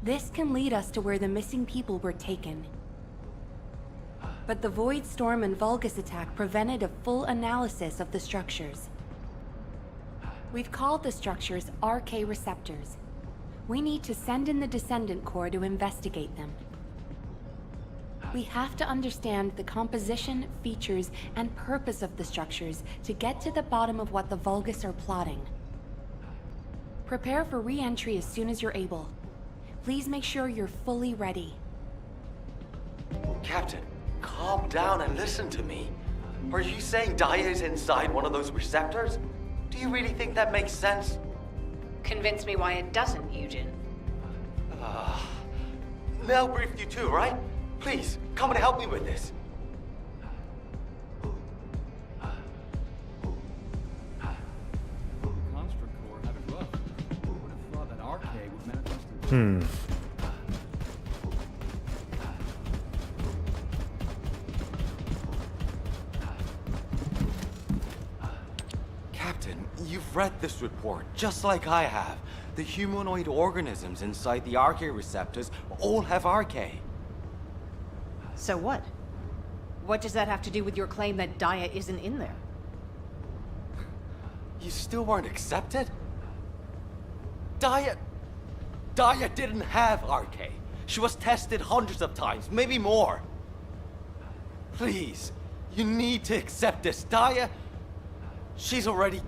D: This can lead us to where the missing people were taken. But the Void Storm and Vulgus attack prevented a full analysis of the structures. We've called the structures RK receptors. We need to send in the Descendant Corps to investigate them. We have to understand the composition, features, and purpose of the structures to get to the bottom of what the Vulgus are plotting. Prepare for re-entry as soon as you're able. Please make sure you're fully ready.
H: Captain, calm down and listen to me. Are you saying Daya is inside one of those receptors? Do you really think that makes sense?
E: Convince me why it doesn't, Eugen.
H: Mel briefed you too, right? Please, come and help me with this.
G: Construct Corps have it rough. Who would have thought that arcade would manifest in
H: Captain, you've read this report, just like I have. The humanoid organisms inside the RK receptors all have RK.
I: So what? What does that have to do with your claim that Daya isn't in there?
H: You still weren't accepted? Daya didn't have RK. She was tested hundreds of times, maybe more. Please, you need to accept this. Daya, she's already...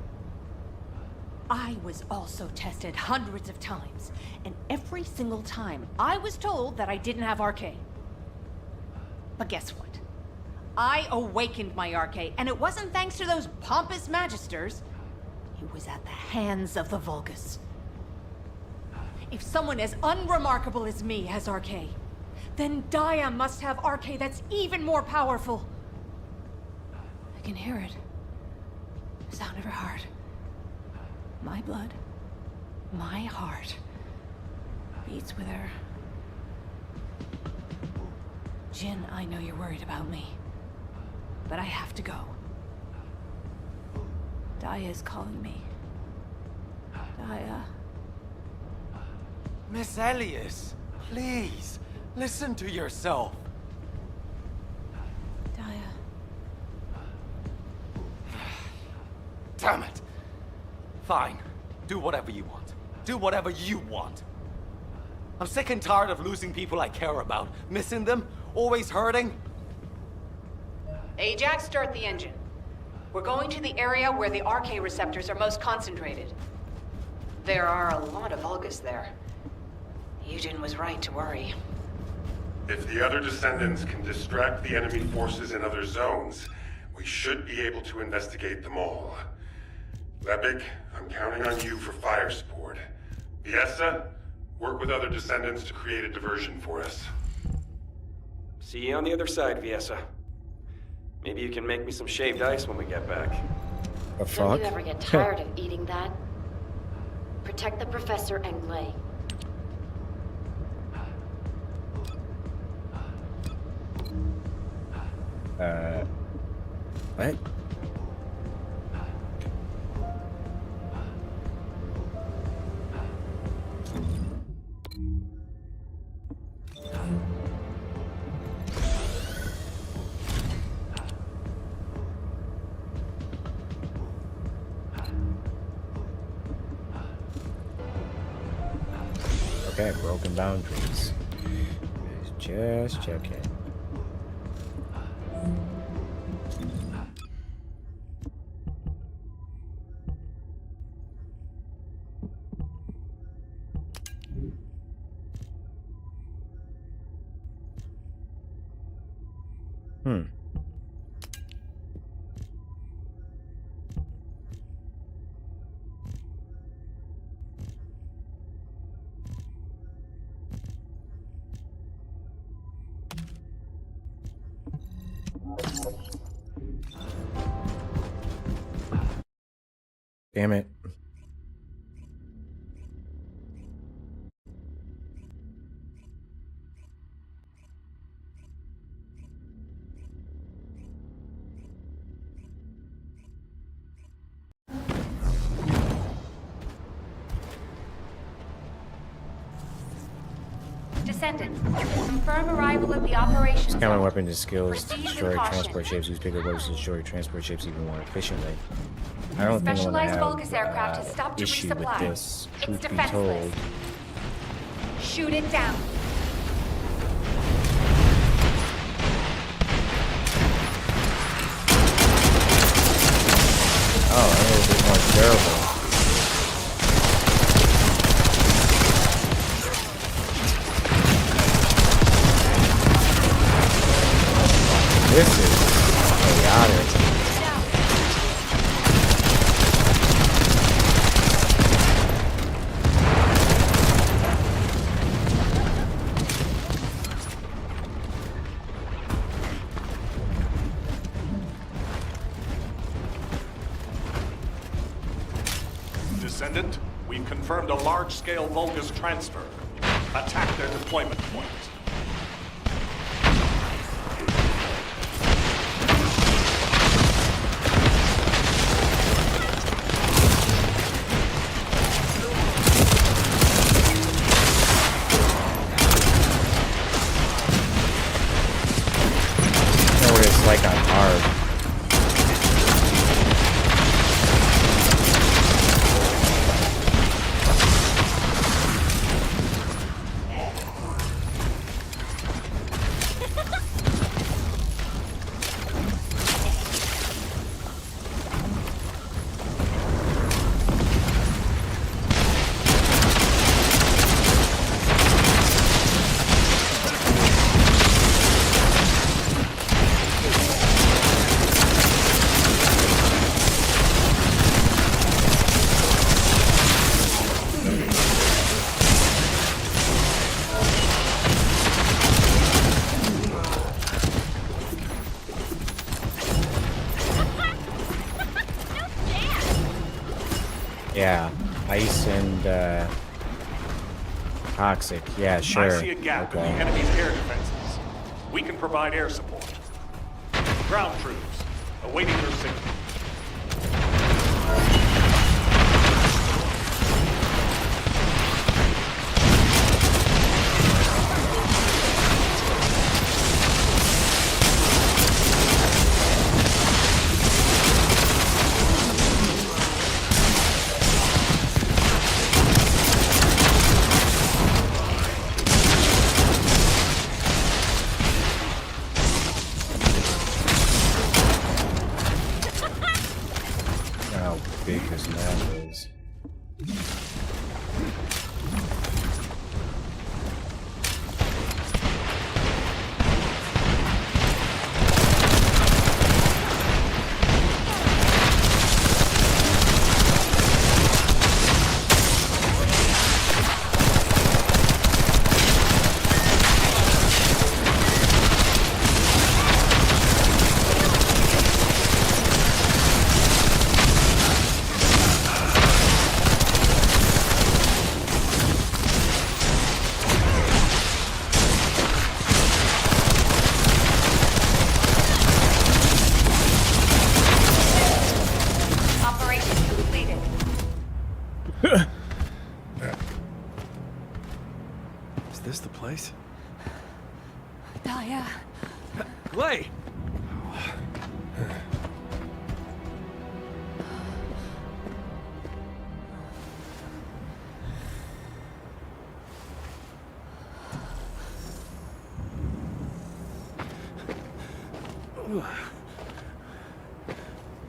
E: I was also tested hundreds of times, and every single time I was told that I didn't have RK. But guess what? I awakened my RK, and it wasn't thanks to those pompous magisters. It was at the hands of the Vulgus. If someone as unremarkable as me has RK, then Daya must have RK that's even more powerful. I can hear it. The sound of her heart. My blood, my heart, beats with her. Jin, I know you're worried about me, but I have to go. Daya is calling me. Daya.
H: Miss Elias, please, listen to yourself.
E: Daya.
H: Damn it. Fine. Do whatever you want. Do whatever you want. I'm sick and tired of losing people I care about, missing them, always hurting.
E: Ajax, start the engine. We're going to the area where the RK receptors are most concentrated. There are a lot of Vulgus there. Eugen was right to worry.
K: If the other Descendants can distract the enemy forces in other zones, we should be able to investigate them all. Lepik, I'm counting on you for fire support. Viessa, work with other Descendants to create a diversion for us.
N: See you on the other side, Viessa. Maybe you can make me some shaved ice when we get back.
A: The
O: Don't
A: fuck?
O: you ever get tired of eating that? Protect the professor and Glay.
A: What? Okay, broken boundaries. Just checking. Damn it.
D: Descendant, confirm arrival at the operations.
A: Scaling
D: zone.
A: weapons and skills
D: Proceed with
A: destroy
D: caution.
A: transport ships. Use bigger weapons to destroy transport ships even more efficiently. I don't think I'm gonna
D: Specialized
A: have
D: Vulgus aircraft has stopped to
A: issue with
D: resupply.
A: this.
D: It's
A: Truth be
D: defenseless.
A: told.
D: Shoot it down.
A: Oh, a little bit more durable. This is chaotic.
C: Descendant, we've confirmed a large-scale Vulgus transfer. Attack their deployment point.
A: You know what it's like on hard. Yeah, ice and toxic. Yeah, sure.
C: I see a gap in the enemy's air defenses. We can provide air support. Ground troops, awaiting your signal.
A: How big this map is.
F: Operation completed.
G: Is this the place?
E: Daya.
G: Glay!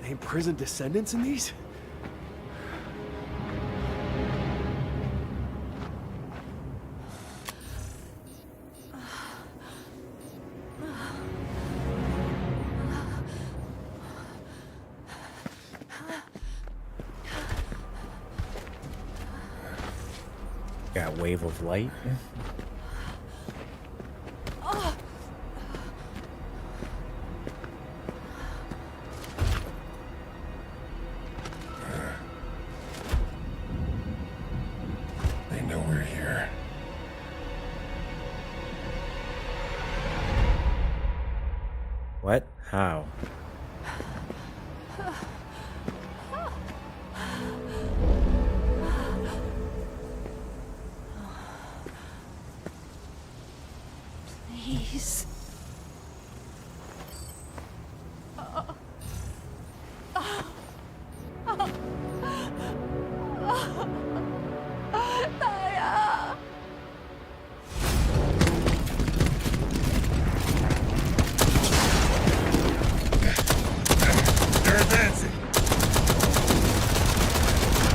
G: Ain't prison descendants in these?
A: Got wave of light.
K: They know we're here.
A: What? How?
E: Please. Daya.
K: They're advancing.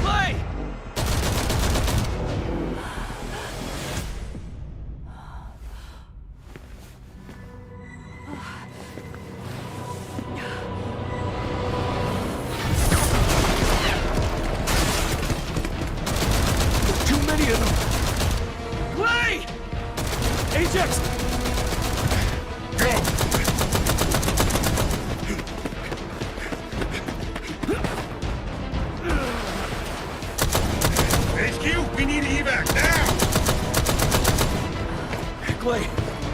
G: Glay! There's too many of them! Glay! Ajax!
K: Go! HQ, we need evac now!
G: Glay,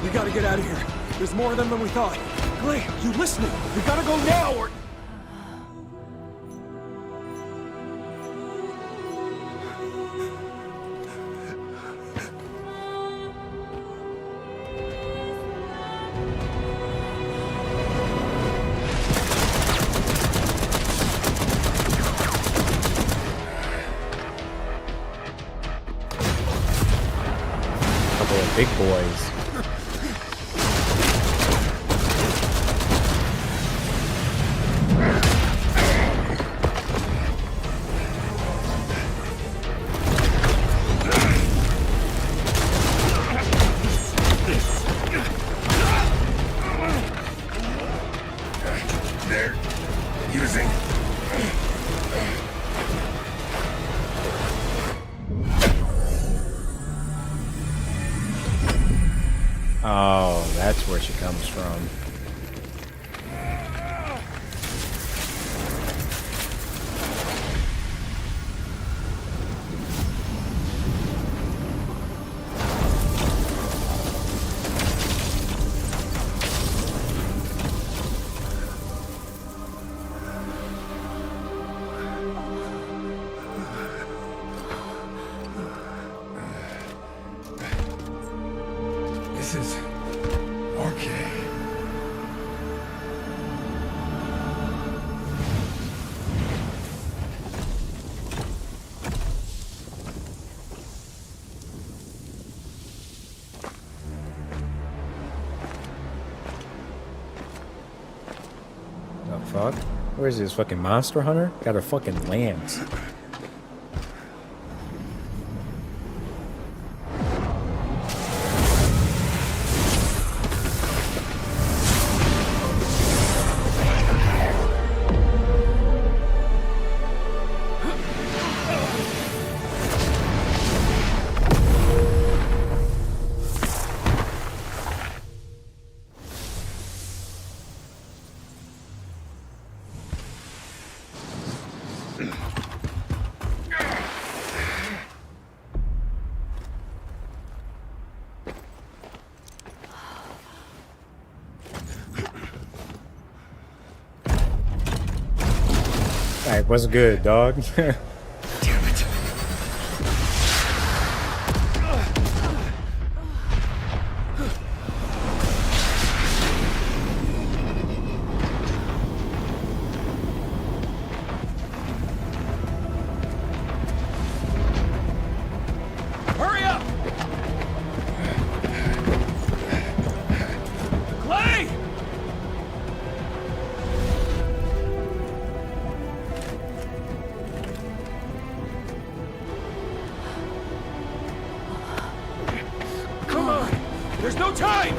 G: we gotta get out of here. There's more of them than we thought. Glay, you listening? We gotta go now or...
A: Couple of big boys.
K: They're using.
A: Oh, that's where she comes from. fuck? Where's this fucking monster hunter? Got a fucking lance. Alright, wasn't good, dog.
G: Hurry up! Clay! Come on! There's no time!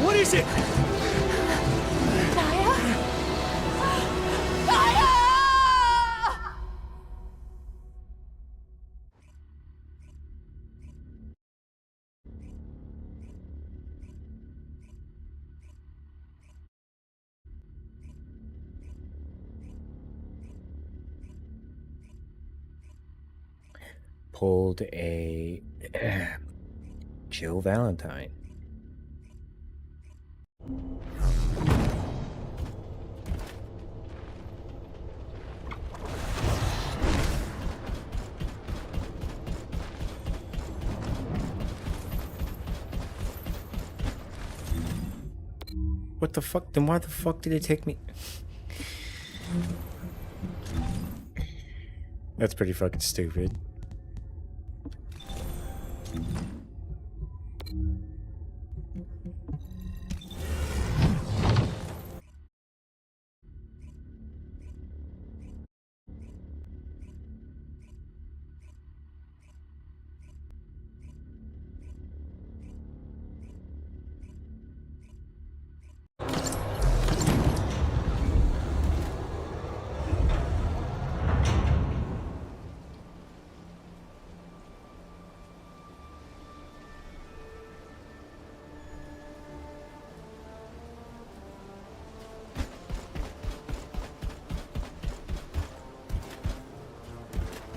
G: What is it?
A: Pulled a Jill Valentine. What the fuck? Then why the fuck did it take me? That's pretty fucking stupid.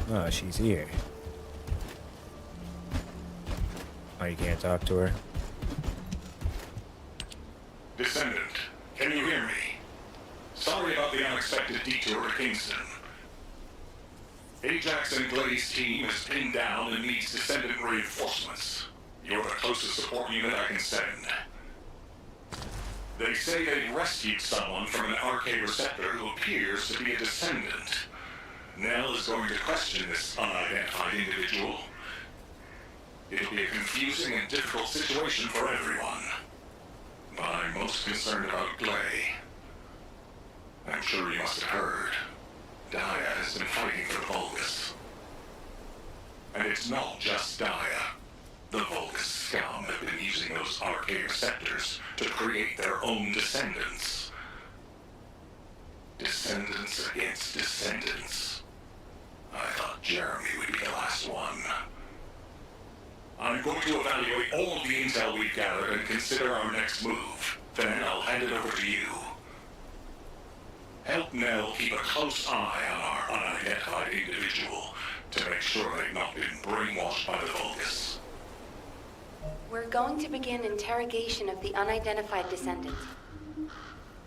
A: Oh, she's here. Oh, you can't talk to her?
C: Descendant, can you hear me? Sorry about the unexpected detour to Kingston. Ajax and Glay's team is pinned down and needs Descendant reinforcements. You're the closest support unit I can send. They say they rescued someone from an RK receptor who appears to be a Descendant. Nell is going to question this unidentified individual. It'll be a confusing and difficult situation for everyone. But I'm most concerned about Glay. I'm sure you must have heard. Daya has been fighting for the Vulgus. And it's not just Daya. The Vulgus scum have been using those RK receptors to create their own descendants. Descendants against descendants. I thought Jeremy would be the last one. I'm going to evaluate all of the intel we've gathered and consider our next move. Then I'll hand it over to you. Help Nell keep a close eye on our unidentified individual to make sure they've not been brainwashed by the Vulgus.
O: We're going to begin interrogation of the unidentified descendant.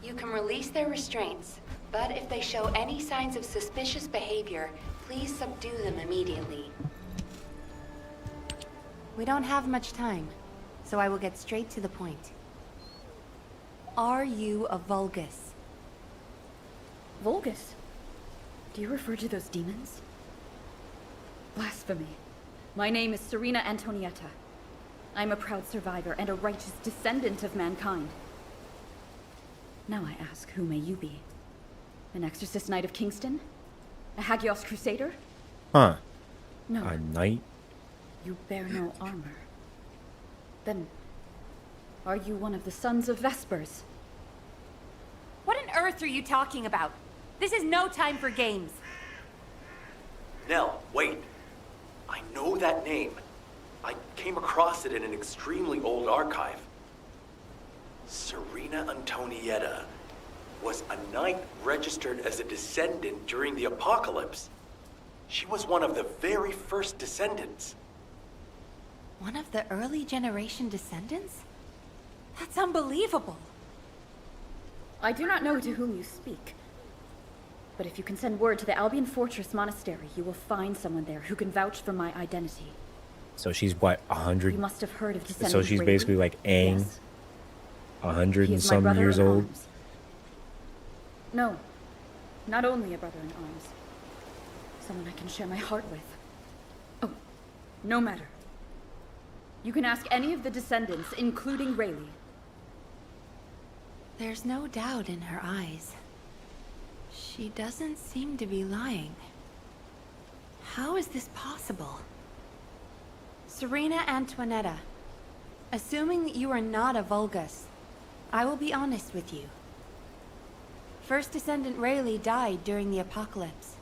O: You can release their restraints, but if they show any signs of suspicious behavior, please subdue them immediately.
D: We don't have much time, so I will get straight to the point. Are you a Vulgus?
E: Vulgus?
P: Do you refer to those demons? Blasphemy. My name is Serena Antonietta. I'm a proud survivor and a righteous descendant of mankind. Now I ask, who may you be? An exorcist knight of Kingston? A Hagios crusader?
A: Huh.
P: No.
A: A knight?
P: You bear no armor. Then, are you one of the sons of Vespers?
D: What on earth are you talking about? This is no time for games.
B: Nell, wait. I know that name. I came across it in an extremely old archive. Serena Antonietta was a knight registered as a descendant during the apocalypse. She was one of the very first descendants.
D: One of the early generation descendants? That's unbelievable.
P: I do not know to whom you speak. But if you can send word to the Albion Fortress Monastery, you will find someone there who can vouch for my identity.
A: So she's what, 100?
P: You must have heard of Descendant.
A: So she's
P: Brady?
A: basically like Aang,
P: Yes.
A: 100
P: He
A: and
P: is my
A: some
P: brother
A: years
P: in
A: old.
P: arms. No, not only a brother in arms. Someone I can share my heart with. Oh, no matter. You can ask any of the descendants, including Rayleigh.
D: There's no doubt in her eyes. She doesn't seem to be lying. How is this possible? Serena Antoinetta, assuming that you are not a Vulgus, I will be honest with you. First Descendant Rayleigh died during the apocalypse.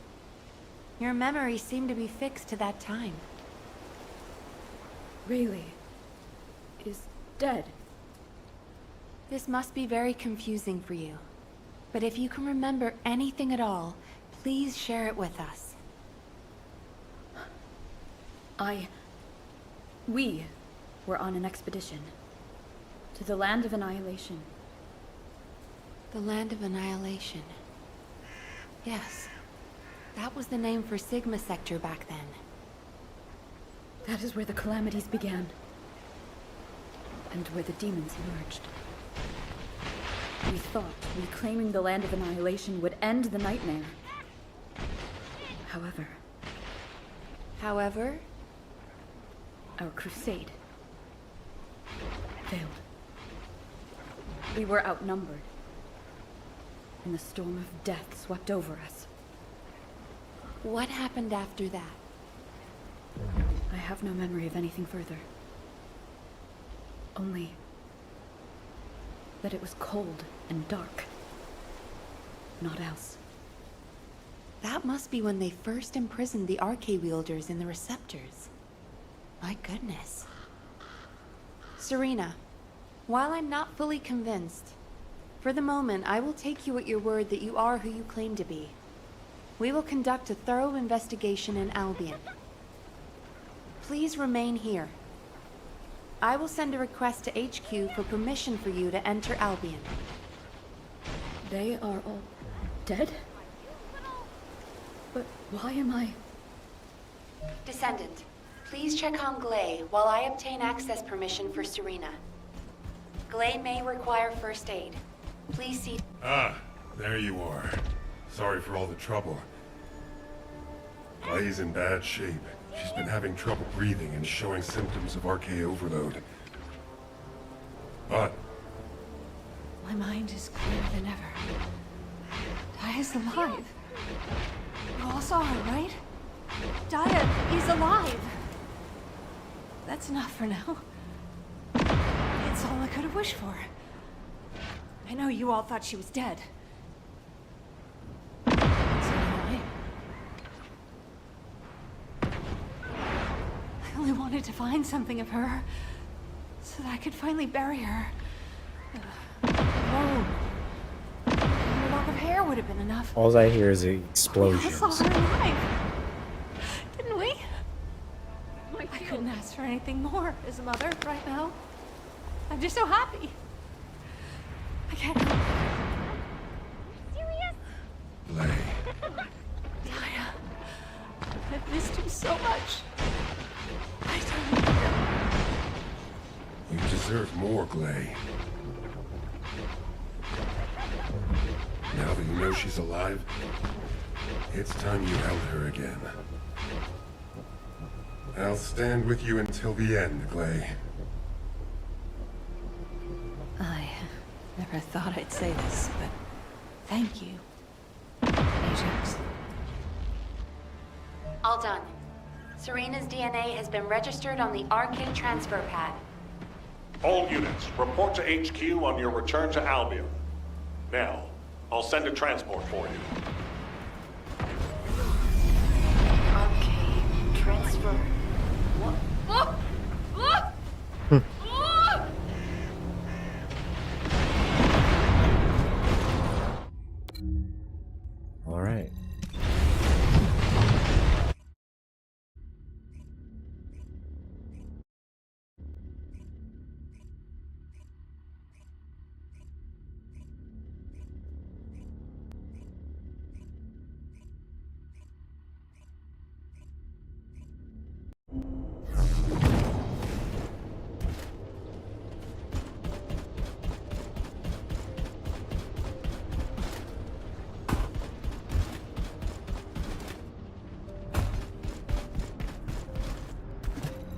D: Your memories seem to be fixed to that time.
P: Rayleigh is dead.
D: This must be very confusing for you. But if you can remember anything at all, please share it with us.
P: We were on an expedition to the Land of Annihilation.
D: The Land of Annihilation. Yes. That was the name for Sigma Sector back then.
P: That is where the calamities began. And where the demons emerged. We thought reclaiming the Land of Annihilation would end the nightmare. However, our crusade failed. We were outnumbered, and the storm of death swept over us.
D: What happened after that?
P: I have no memory of anything further. Only that it was cold and dark. Not else.
D: That must be when they first imprisoned the Arche-wielders in the receptors. My goodness. Serena, while I'm not fully convinced, for the moment I will take you at your word that you are who you claim to be. We will conduct a thorough investigation in Albion. Please remain here. I will send a request to HQ for permission for you to enter Albion.
P: They are all dead? But why am I...
O: Descendant, please check on Glay while I obtain access permission for Serena. Glay may require first aid. Please see...
K: Ah, there you are. Sorry for all the trouble. Glay's in bad shape. She's been having trouble breathing and showing symptoms of Arche overload. But
E: My mind is clearer than ever. Daya's alive. You all saw her, right? Daya is alive. That's enough for now. It's all I could have wished for. I know you all thought she was dead. So did I. I only wanted to find something of her so that I could finally bury her. Alone. A lock of hair would have been enough.
A: All I hear is
E: We
A: explosions.
E: all saw her alive, didn't we? I couldn't ask for anything more as a mother right now. I'm just so happy. I can't help it.
K: Glay,
E: Daya, I've missed you so much. I don't need them.
K: you deserve more, Glay. Now that you know she's alive, It's time you held her again. I'll stand with you until the end, Clay.
I: I never thought I'd say this, but thank you, Ajax.
O: All done. Serena's DNA has been registered on the RK transfer pad.
C: All units, report to HQ on your return to Albion. Now, I'll send a transport for you.
E: RK transfer. What?
A: All right.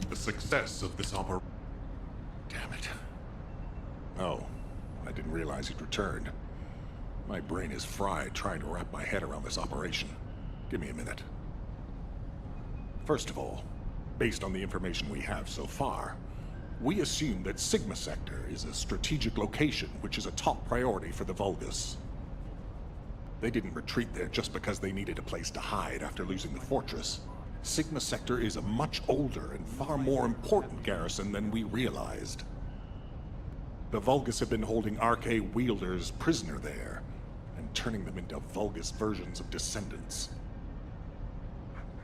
C: The success of this operation. Damn it. Oh, I didn't realize he'd returned. My brain is fried trying to wrap my head around this operation. Give me a minute. First of all, based on the information we have so far, we assume that Sigma Sector is a strategic location which is a top priority for the Vulgus. They didn't retreat there just because they needed a place to hide after losing the fortress. Sigma Sector is a much older and far more important garrison than we realized. The Vulgus have been holding RK wielders prisoner there, and turning them into Vulgus versions of Descendants.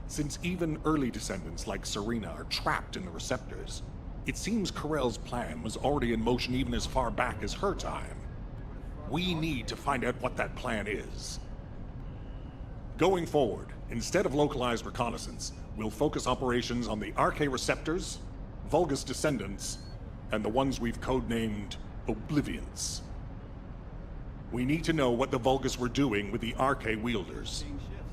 C: Since even early Descendants like Serena are trapped in the receptors, it seems Corell's plan was already in motion even as far back as her time. We need to find out what that plan is. Going forward, instead of localized reconnaissance, we'll focus operations on the RK receptors, Vulgus Descendants, and the ones we've codenamed Oblivions. We need to know what the Vulgus were doing with the RK wielders,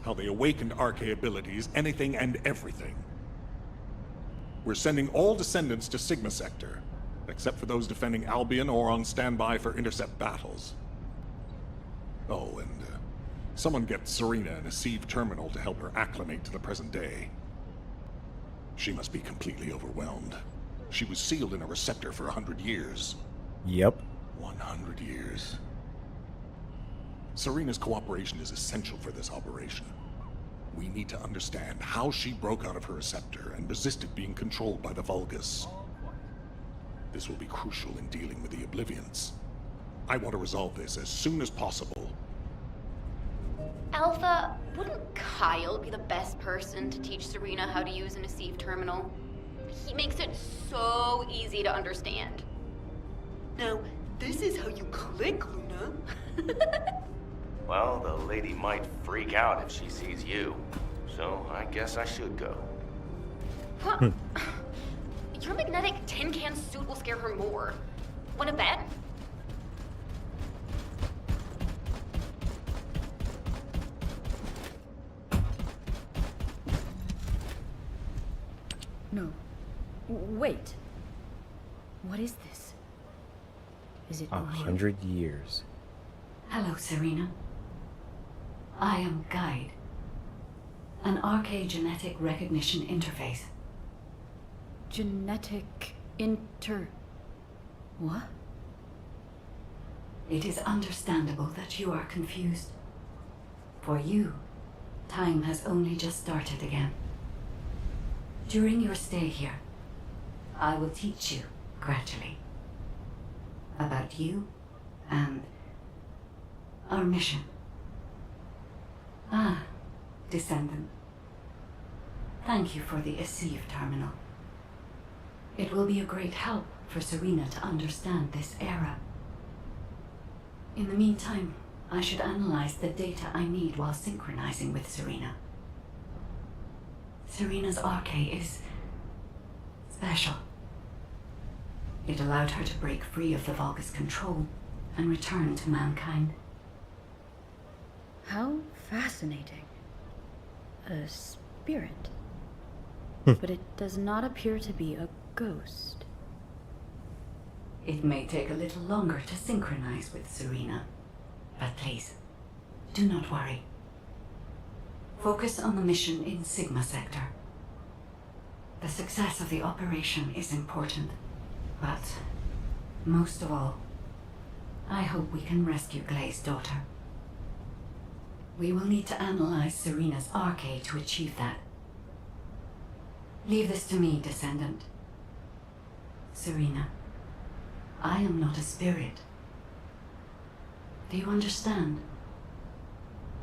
C: how they awakened RK abilities, anything and everything. We're sending all Descendants to Sigma Sector, except for those defending Albion or on standby for intercept battles. Oh, and someone get Serena in a sieve terminal to help her acclimate to the present day. She must be completely overwhelmed. She was sealed in a receptor for 100 years.
A: Yep.
C: 100 years. Serena's cooperation is essential for this operation. We need to understand how she broke out of her receptor and resisted being controlled by the Vulgus. This will be crucial in dealing with the Oblivions. I want to resolve this as soon as possible.
D: Alpha, wouldn't Kyle be the best person to teach Serena how to use an Asive terminal? He makes it so easy to understand.
L: Now, this is how you click, Luna.
H: Well, the lady might freak out if she sees you. So I guess I should go.
D: Huh. Your magnetic tin can suit will scare her more. Wanna bet?
P: No. Wait. What is this? Is it
A: 100 years.
M: Hello, Serena. I am Guide, an RK genetic recognition interface.
P: Genetic What?
M: It is understandable that you are confused. For you, time has only just started again. During your stay here, I will teach you, gradually, about you and our mission. Ah, Descendant. Thank you for the Asive terminal. It will be a great help for Serena to understand this era. In the meantime, I should analyze the data I need while synchronizing with Serena. Serena's RK is special. It allowed her to break free of the Vulgus control and return to mankind.
P: How fascinating. A spirit. But it does not appear to be a ghost.
M: It may take a little longer to synchronize with Serena, but please, do not worry. Focus on the mission in Sigma Sector. The success of the operation is important, but most of all, I hope we can rescue Glay's daughter. We will need to analyze Serena's arcade to achieve that. Leave this to me, Descendant. Serena, I am not a spirit. Do you understand?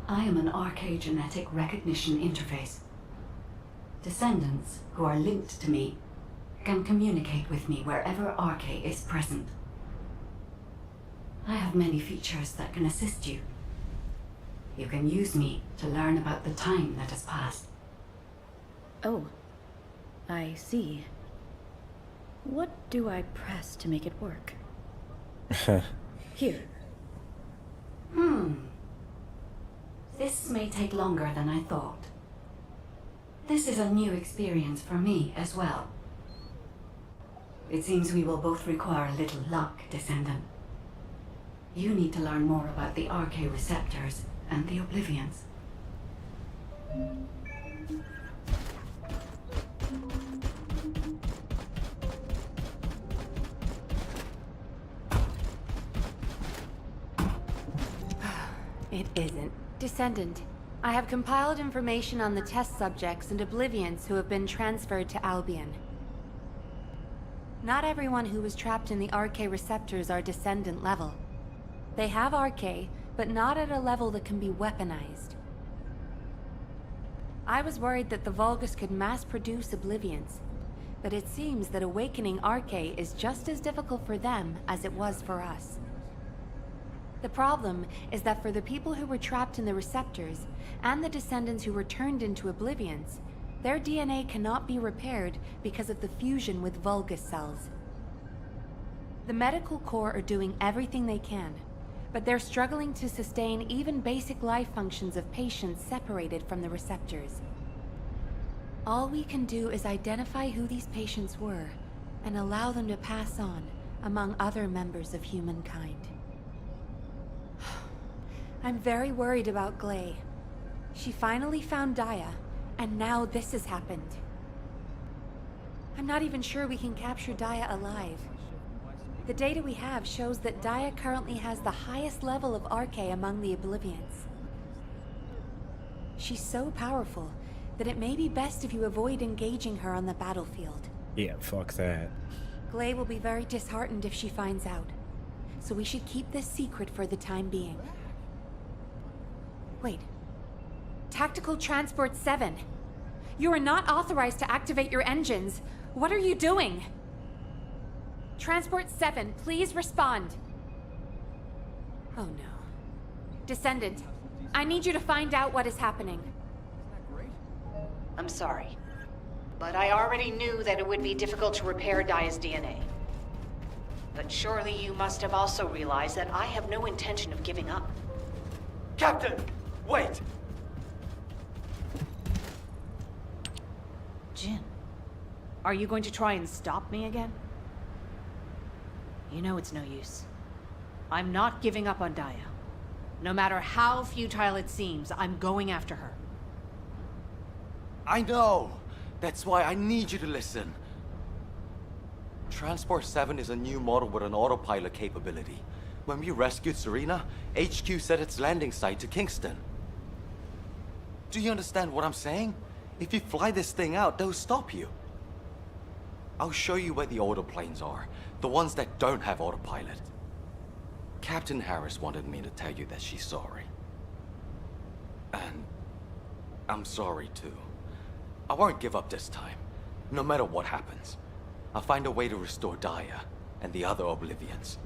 M: I am an arcade genetic recognition interface. Descendants who are linked to me can communicate with me wherever Arche is present. I have many features that can assist you. You can use me to learn about the time that has passed.
P: Oh, I see. What do I press to make it work? Here.
M: This may take longer than I thought. This is a new experience for me as well. It seems we will both require a little luck, Descendant. You need to learn more about the Arche receptors and the Oblivions.
D: It isn't. Descendant, I have compiled information on the test subjects and Oblivions who have been transferred to Albion. Not everyone who was trapped in the Arche receptors are Descendant level. They have Arche, but not at a level that can be weaponized. I was worried that the Vulgus could mass-produce Oblivions, but it seems that awakening Arche is just as difficult for them as it was for us. The problem is that for the people who were trapped in the receptors, and the Descendants who were turned into Oblivions, their DNA cannot be repaired because of the fusion with Vulgus cells. The medical corps are doing everything they can, but they're struggling to sustain even basic life functions of patients separated from the receptors. All we can do is identify who these patients were, and allow them to pass on among other members of humankind. I'm very worried about Glay. She finally found Daya, and now this has happened. I'm not even sure we can capture Daya alive. The data we have shows that Daya currently has the highest level of Arche among the Oblivions. She's so powerful that it may be best if you avoid engaging her on the battlefield.
A: Yeah, fuck that.
D: Glay will be very disheartened if she finds out, so we should keep this secret for the time being. Wait. Tactical Transport 7. You are not authorized to activate your engines. What are you doing? Transport 7, please respond. Oh no. Descendant, I need you to find out what is happening.
E: I'm sorry, but I already knew that it would be difficult to repair Daya's DNA. But surely you must have also realized that I have no intention of giving up.
H: Captain! Wait!
E: Jin, are you going to try and stop me again? You know it's no use. I'm not giving up on Daya. No matter how futile it seems, I'm going after her.
H: I know! That's why I need you to listen. Transport 7 is a new model with an autopilot capability. When we rescued Serena, HQ set its landing site to Kingston. Do you understand what I'm saying? If you fly this thing out, they'll stop you. I'll show you where the autoplanes are. The ones that don't have autopilot. Captain Harris wanted me to tell you that she's sorry. And I'm sorry too. I won't give up this time, no matter what happens. I'll find a way to restore Daya and the other Oblivions.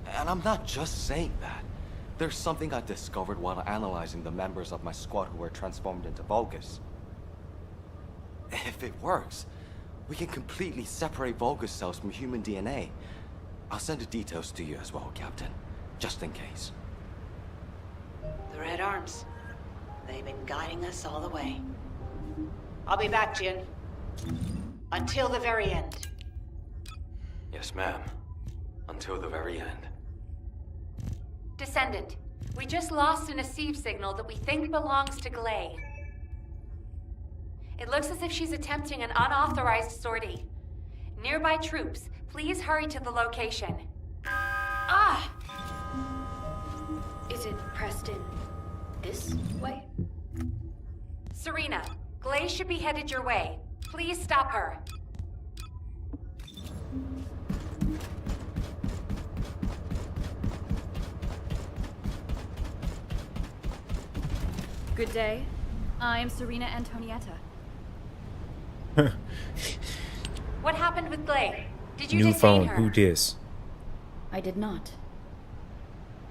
H: And I'm not just saying that. There's something I discovered while analyzing the members of my squad who were transformed into Vulgus. If it works, we can completely separate Vulgus cells from human DNA. I'll send the details to you as well, Captain, just in case.
E: The Red Arms. They've been guiding us all the way. I'll be back, Jin. Until the very end.
N: Yes, ma'am. Until the very end.
O: Descendant, we just lost an Asive signal that we think belongs to Glay. It looks as if she's attempting an unauthorized sortie. Nearby troops, please hurry to the location.
P: Ah! Is it pressed in this way?
O: Serena, Glay should be headed your way. Please stop her.
P: Good day. I'm Serena Antonietta.
O: What happened with Glay? Did you
A: New
O: detain
A: phone.
O: her?
A: Who dis?
P: I did not.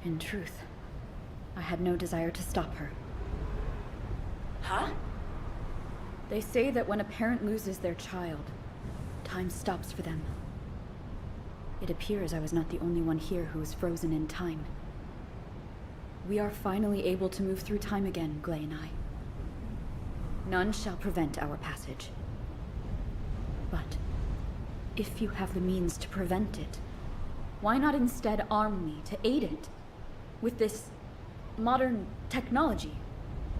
P: In truth, I had no desire to stop her.
O: Huh?
P: They say that when a parent loses their child, time stops for them. It appears I was not the only one here who was frozen in time. We are finally able to move through time again, Glay and I. None shall prevent our passage. But if you have the means to prevent it, why not instead arm me to aid it with this modern technology,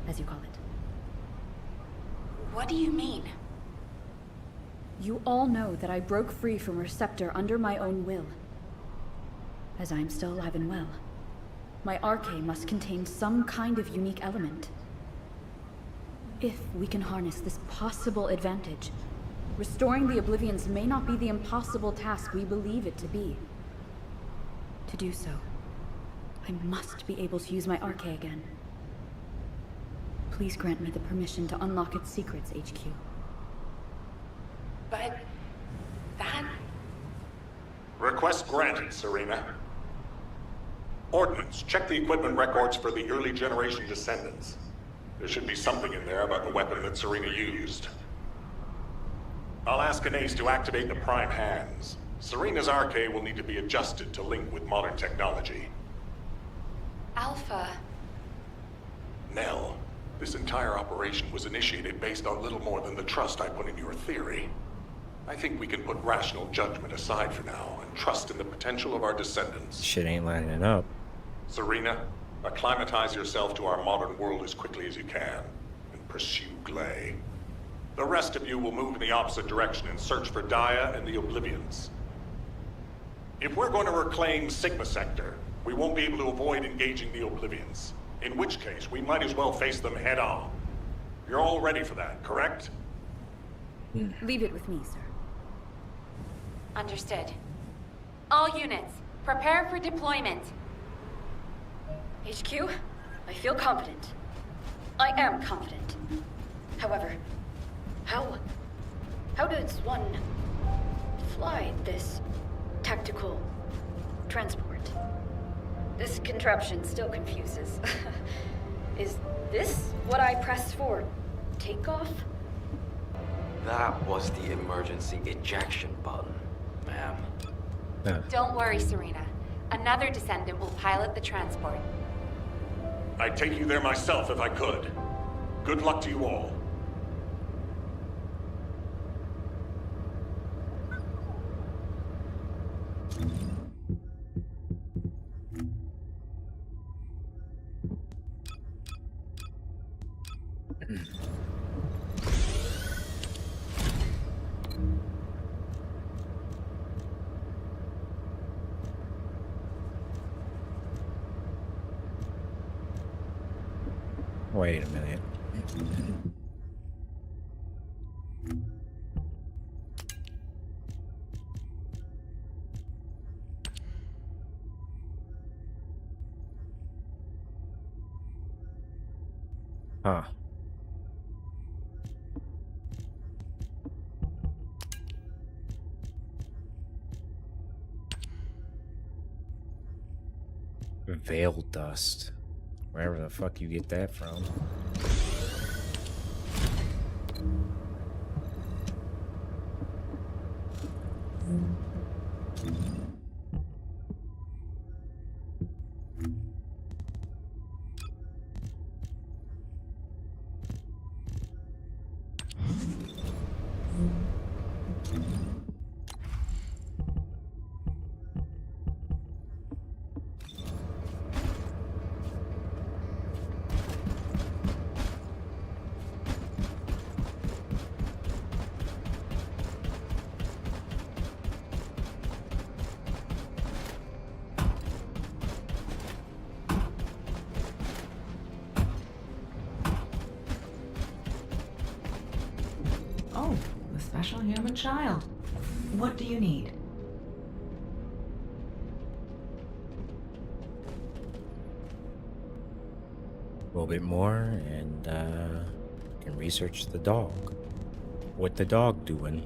P: as you call it?
O: What do you mean?
P: You all know that I broke free from Receptor under my own will. As I am still alive and well, my arcade must contain some kind of unique element. If we can harness this possible advantage, restoring the Oblivions may not be the impossible task we believe it to be. To do so, I must be able to use my arcade again. Please grant me the permission to unlock its secrets, HQ.
O: But... that...
C: Request granted, Serena. Ordnance, check the equipment records for the early generation Descendants. There should be something in there about the weapon that Serena used. I'll ask Anais to activate the prime hands. Serena's arcade will need to be adjusted to link with modern technology.
O: Alpha...
C: Nell, this entire operation was initiated based on little more than the trust I put in your theory. I think we can put rational judgment aside for now and trust in the potential of our Descendants.
A: Shit ain't lining up.
C: Serena, acclimatize yourself to our modern world as quickly as you can, and pursue Glay. The rest of you will move in the opposite direction and search for Daya and the Oblivions. If we're going to reclaim Sigma Sector, we won't be able to avoid engaging the Oblivions. In which case, we might as well face them head on. You're all ready for that, correct?
P: Leave it with me, sir.
O: Understood. All units, prepare for deployment.
P: HQ, I feel confident. I am confident. However, how does one fly this tactical transport? This contraption still confuses. Is this what I press for takeoff?
H: That was the emergency ejection button, ma'am.
O: Don't worry, Serena. Another Descendant will pilot the transport.
C: I'd take you there myself if I could. Good luck to you all.
A: Wait a minute. Huh. Veil dust. Wherever the fuck you get that from.
Q: Oh, the special human child. What do you need?
A: A little bit more, and can research the dog. What the dog doing?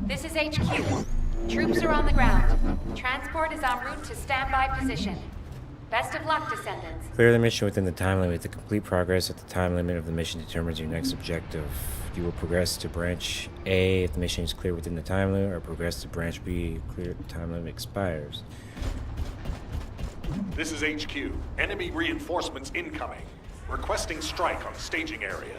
O: This is HQ. Troops are on the ground. Transport is en route to standby position. Best of luck, Descendants.
A: Clear the mission within the time limit. The complete progress at the time limit of the mission determines your next objective. You will progress to branch A if the mission is clear within the time limit, or progress to branch B if clear the time limit expires.
C: This is HQ. Enemy reinforcements incoming. Requesting strike on staging area.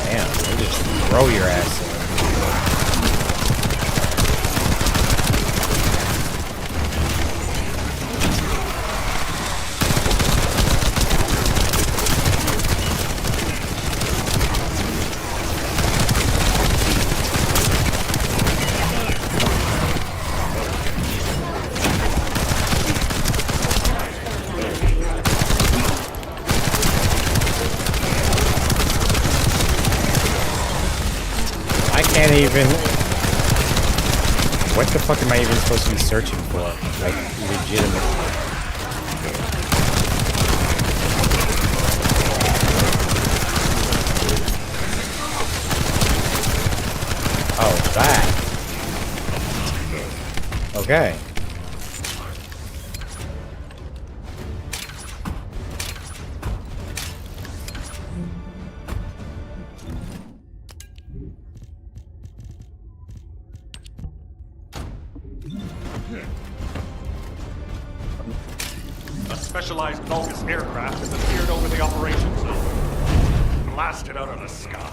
A: Damn, they just throw your ass in. Can't even. What the fuck am I even supposed to be searching for? Like, legitimately. Oh, that. Okay.
C: A specialized Vulgus aircraft has appeared over the operations zone. Blasted out of the sky.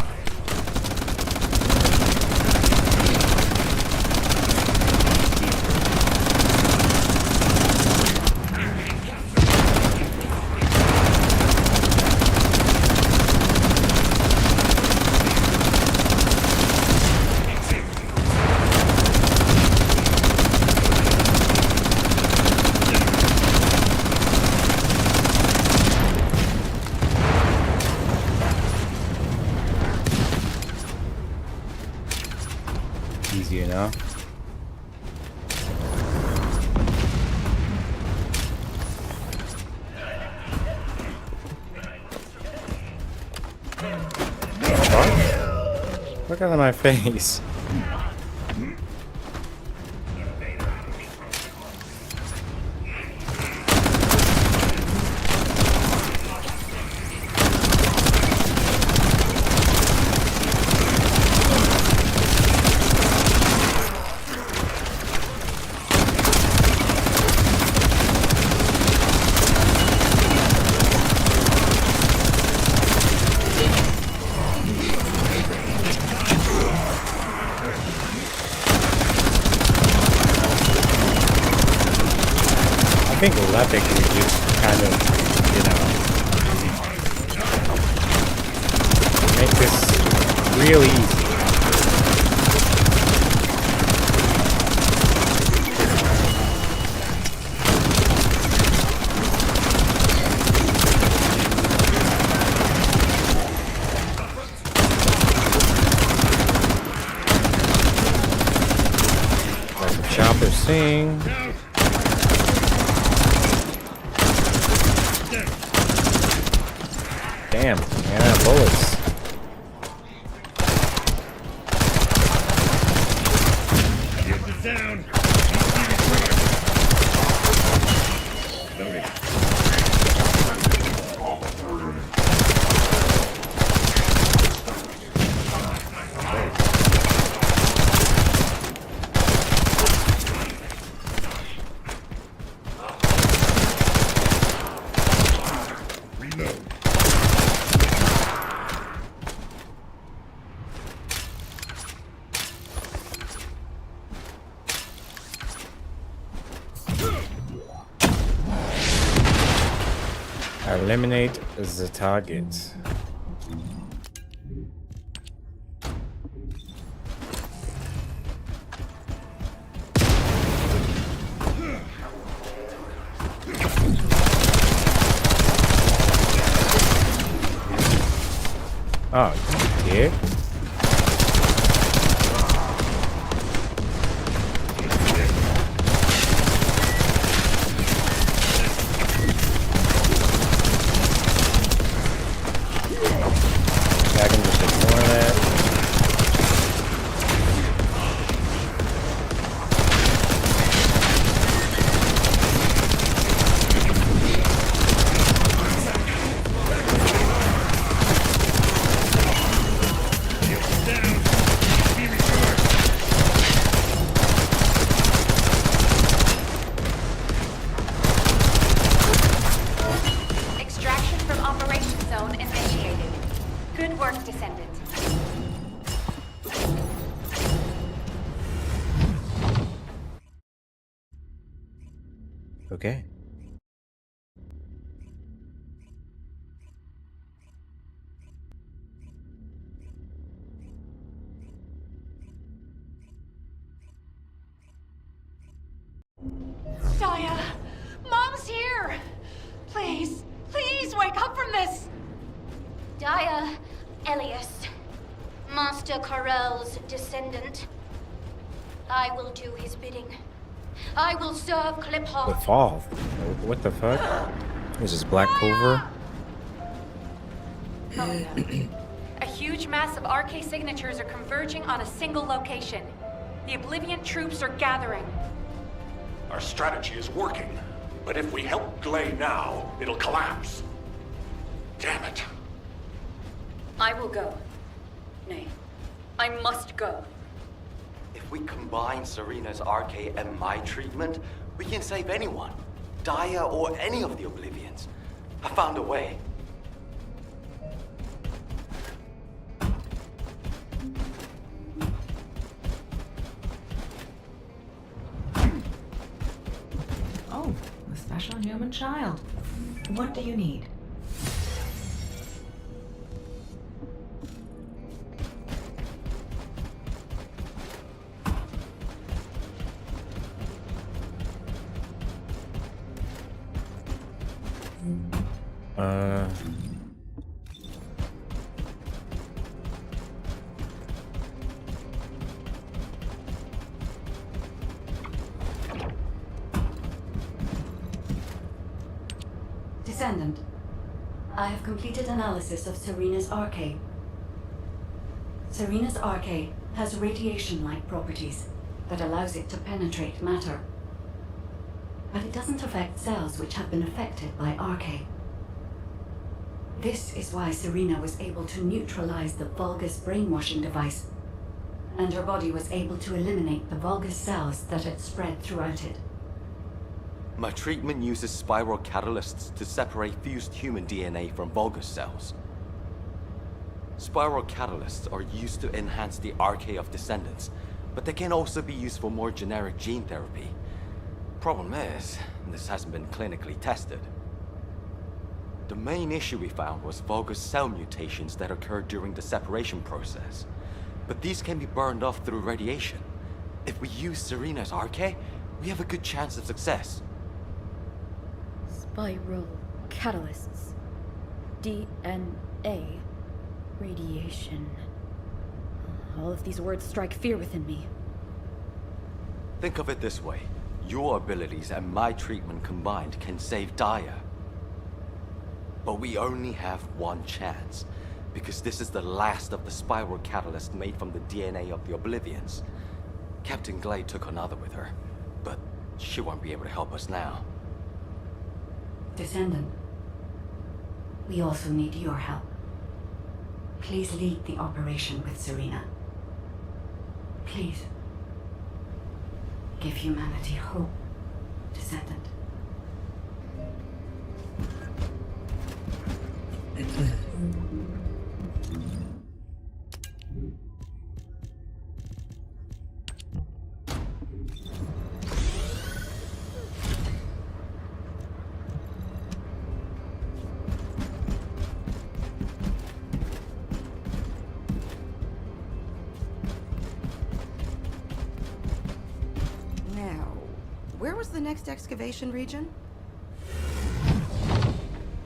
A: Easy enough. Look out of my face. think Levick would just kind of, you know, make this real easy. Let the chopper sing. Damn, man, bullets.
C: Get it down. Loading. Reload.
A: Eliminate the target. Oh, you did? I can just ignore that.
O: Extraction from operation zone initiated. Good work, Descendant.
A: Okay.
E: Daya! Mom's here! Please, please wake up from this!
R: Daya, Elias, Master Corell's descendant. I will do his bidding. I will serve
A: The
R: Cliphoff.
A: fall. What the fuck? This is Black Clover.
O: A huge mass of RK signatures are converging on a single location. The Oblivion troops are gathering.
C: Our strategy is working, but if we help Glay now, it'll collapse. Damn it.
P: I will go. Nay, I must go.
H: If we combine Serena's RK and my treatment, we can save anyone. Daya or any of the Oblivions. I found a way.
Q: Oh, a special human child. What do you need?
A: Uh.
M: Descendant, I have completed analysis of Serena's RK. Serena's RK has radiation-like properties that allows it to penetrate matter. But it doesn't affect cells which have been affected by RK. This is why Serena was able to neutralize the Vulgus brainwashing device, and her body was able to eliminate the Vulgus cells that had spread throughout it.
H: My treatment uses spiral catalysts to separate fused human DNA from Vulgus cells. Spiral catalysts are used to enhance the RK of Descendants, but they can also be used for more generic gene therapy. Problem is, this hasn't been clinically tested. The main issue we found was vulgus cell mutations that occurred during the separation process. But these can be burned off through radiation. If we use Serena's RK, we have a good chance of success.
P: Spiral catalysts. DNA. Radiation. All of these words strike fear within me.
H: Think of it this way. Your abilities and my treatment combined can save Daya. But we only have one chance, because this is the last of the spiral catalyst made from the DNA of the Oblivions. Captain Glade took another with her, but she won't be able to help us now.
M: Descendant, we also need your help. Please lead the operation with Serena. Please. Give humanity hope, Descendant.
L: Where was the next excavation region?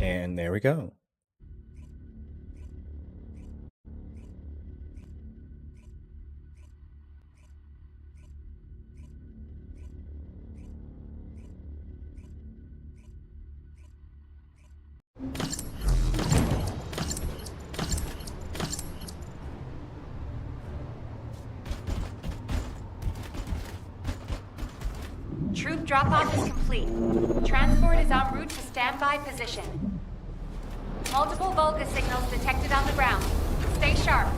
A: And there we go.
O: Troop drop-off is complete. Transport is en route to standby position. Multiple Volga signals detected on the ground. Stay sharp.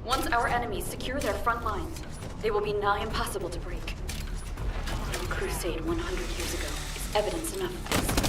P: Once our enemies secure their front lines, they will be nigh impossible to break. The crusade 100 years ago is evidence enough of this.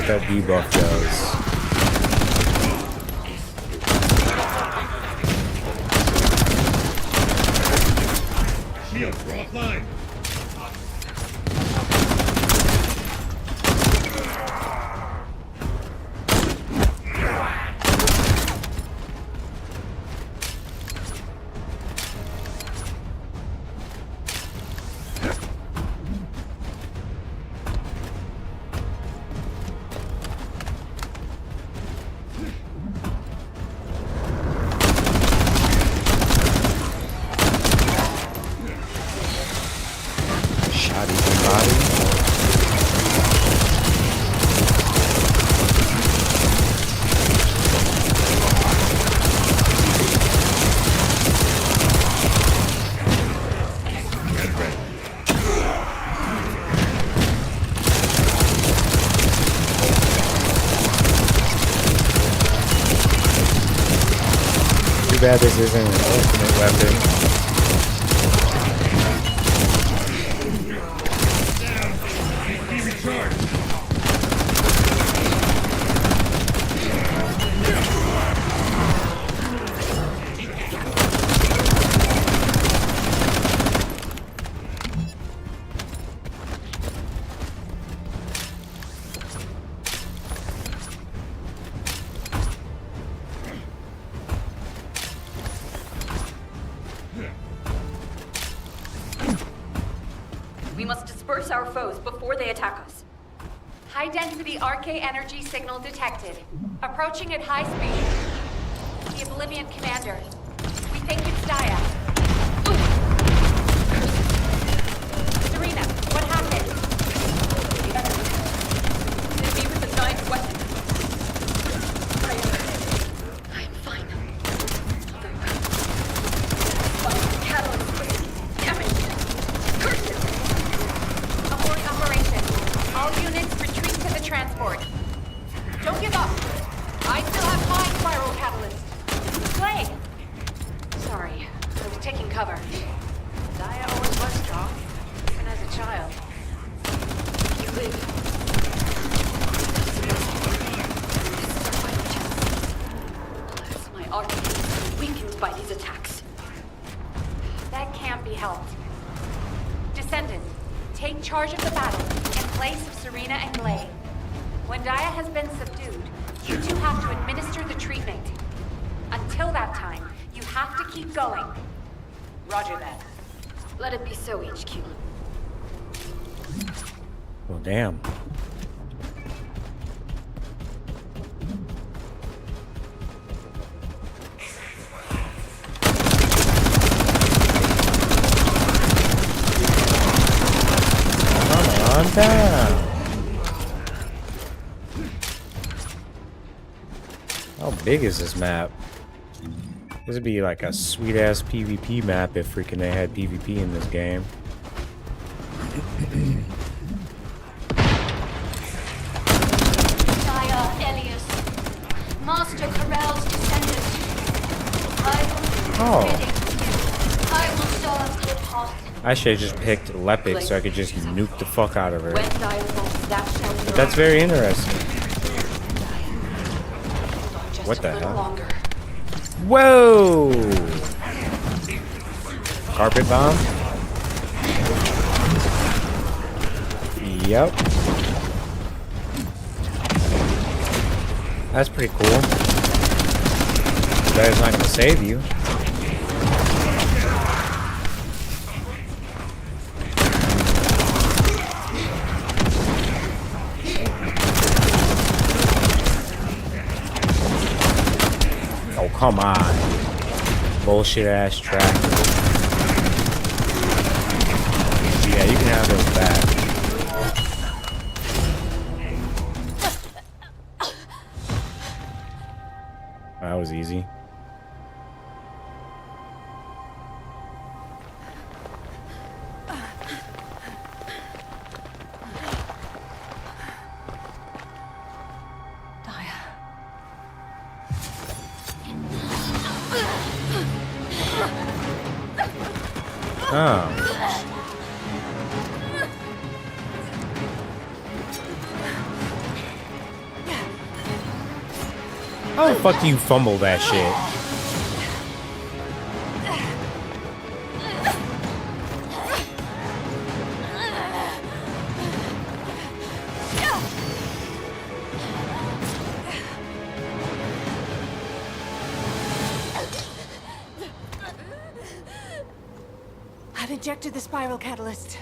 P: That debuff does.
C: Shields are offline.
A: Too bad this isn't an ultimate weapon.
P: We must disperse our foes before they attack us.
O: High-density RK energy signal detected. Approaching at high speed. The Oblivion Commander. We think it's Daya. Serena, what happened?
P: Hit me with the giant weapon. I'm fine. Catalyst. Damn it. Curse it.
O: Abort operation. All units retreat to the transport. Don't give up. I still have my spiral catalyst. Clay! Sorry, I was taking cover. Daya always was strong, even as a child.
P: You live. Alas, my arcane is weakened by these attacks.
O: That can't be helped. Descendant, take charge of the battle in place of Serena and Glay. When Daya has been subdued, you two have to administer the treatment. Until that time, you have to keep going.
P: Roger that. Let it be so, HQ.
A: Well, damn. Come on down. How big is this map? This would be like a sweet ass PvP map if freaking they had PvP in this game.
R: Daya, Elias, Master Corell's descendant. I will do his bidding. I will serve good heart.
A: I should have just picked Lepic so I could just nuke the fuck out of her.
P: When Daya falls, that shall be
A: But that's very interesting. What the hell?
P: longer.
A: Whoa! Carpet bomb? Yep. That's pretty cool. That is not gonna save you. Oh, come on. Bullshit ass track. Yeah, you can have those back. That was easy. Oh. How the fuck do you fumble that shit?
E: I've injected the spiral catalyst.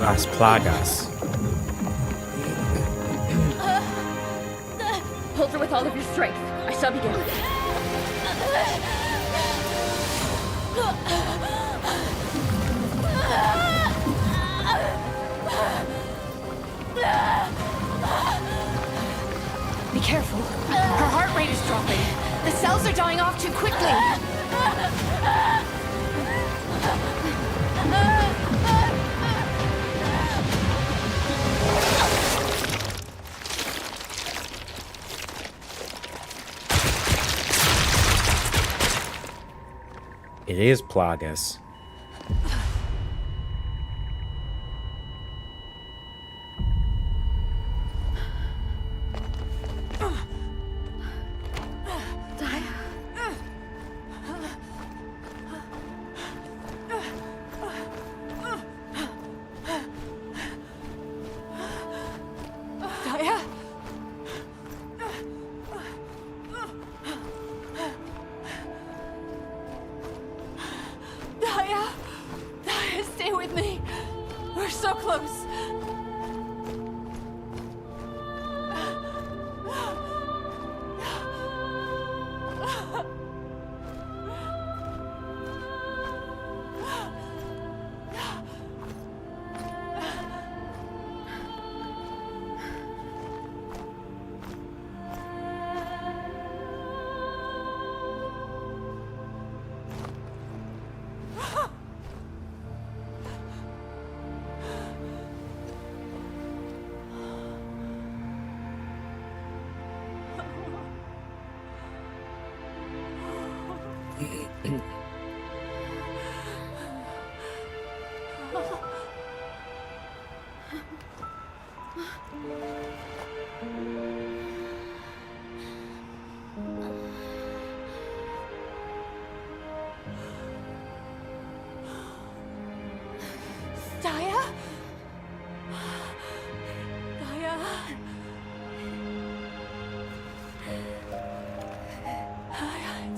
A: Las plagas.
P: Hold her with all of your strength. I shall begin.
E: Be careful. Her heart rate is dropping. The cells are dying off too quickly.
A: It is Plagas.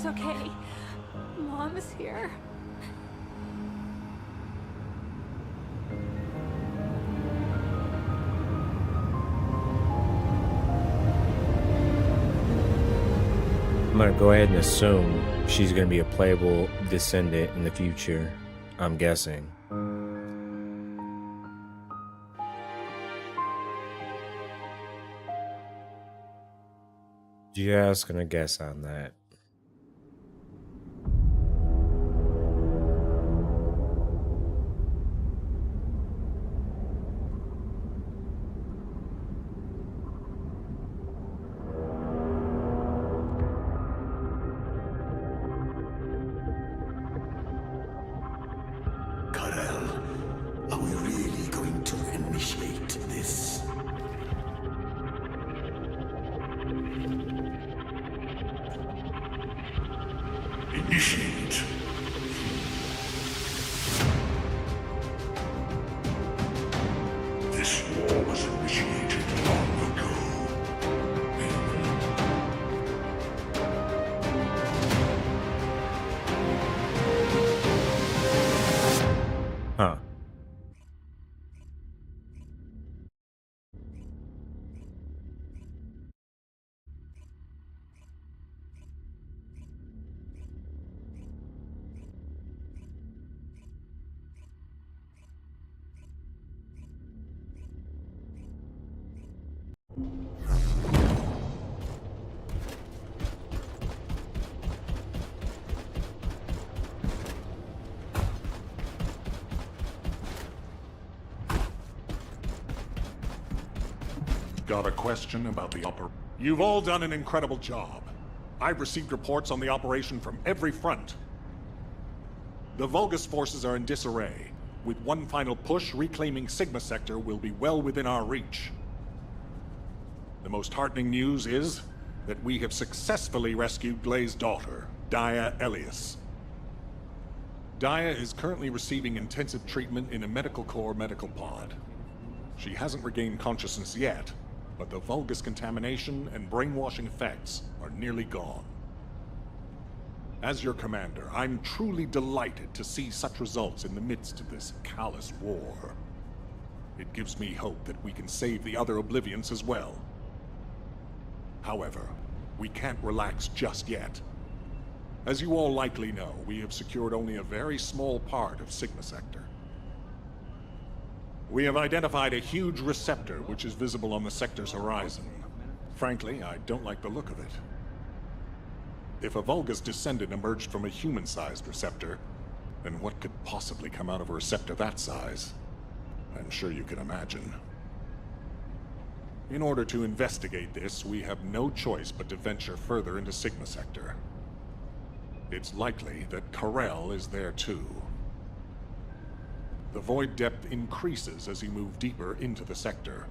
E: Okay. Mom is here.
A: I'm gonna go ahead and assume she's gonna be a playable descendant in the future. I'm guessing. Just gonna guess on that.
C: Are we really going to initiate this? Initiate. This war was initiated long ago.
A: Huh.
C: Got a question about the You've all done an incredible job. I've received reports on the operation from every front. The Vulgus forces are in disarray. With one final push, reclaiming Sigma Sector will be well within our reach. The most heartening news is that we have successfully rescued Glay's daughter, Dia Elias. Dia is currently receiving intensive treatment in a Medical Corps medical pod. She hasn't regained consciousness yet, but the Vulgus contamination and brainwashing effects are nearly gone. As your commander, I'm truly delighted to see such results in the midst of this callous war. It gives me hope that we can save the other Oblivions as well. However, we can't relax just yet. As you all likely know, we have secured only a very small part of Sigma Sector. We have identified a huge receptor which is visible on the sector's horizon. Frankly, I don't like the look of it. If a Vulgus descendant emerged from a human-sized receptor, then what could possibly come out of a receptor that size? I'm sure you can imagine. In order to investigate this, we have no choice but to venture further into Sigma Sector. It's likely that Karel is there too. The void depth increases as you move deeper into the sector.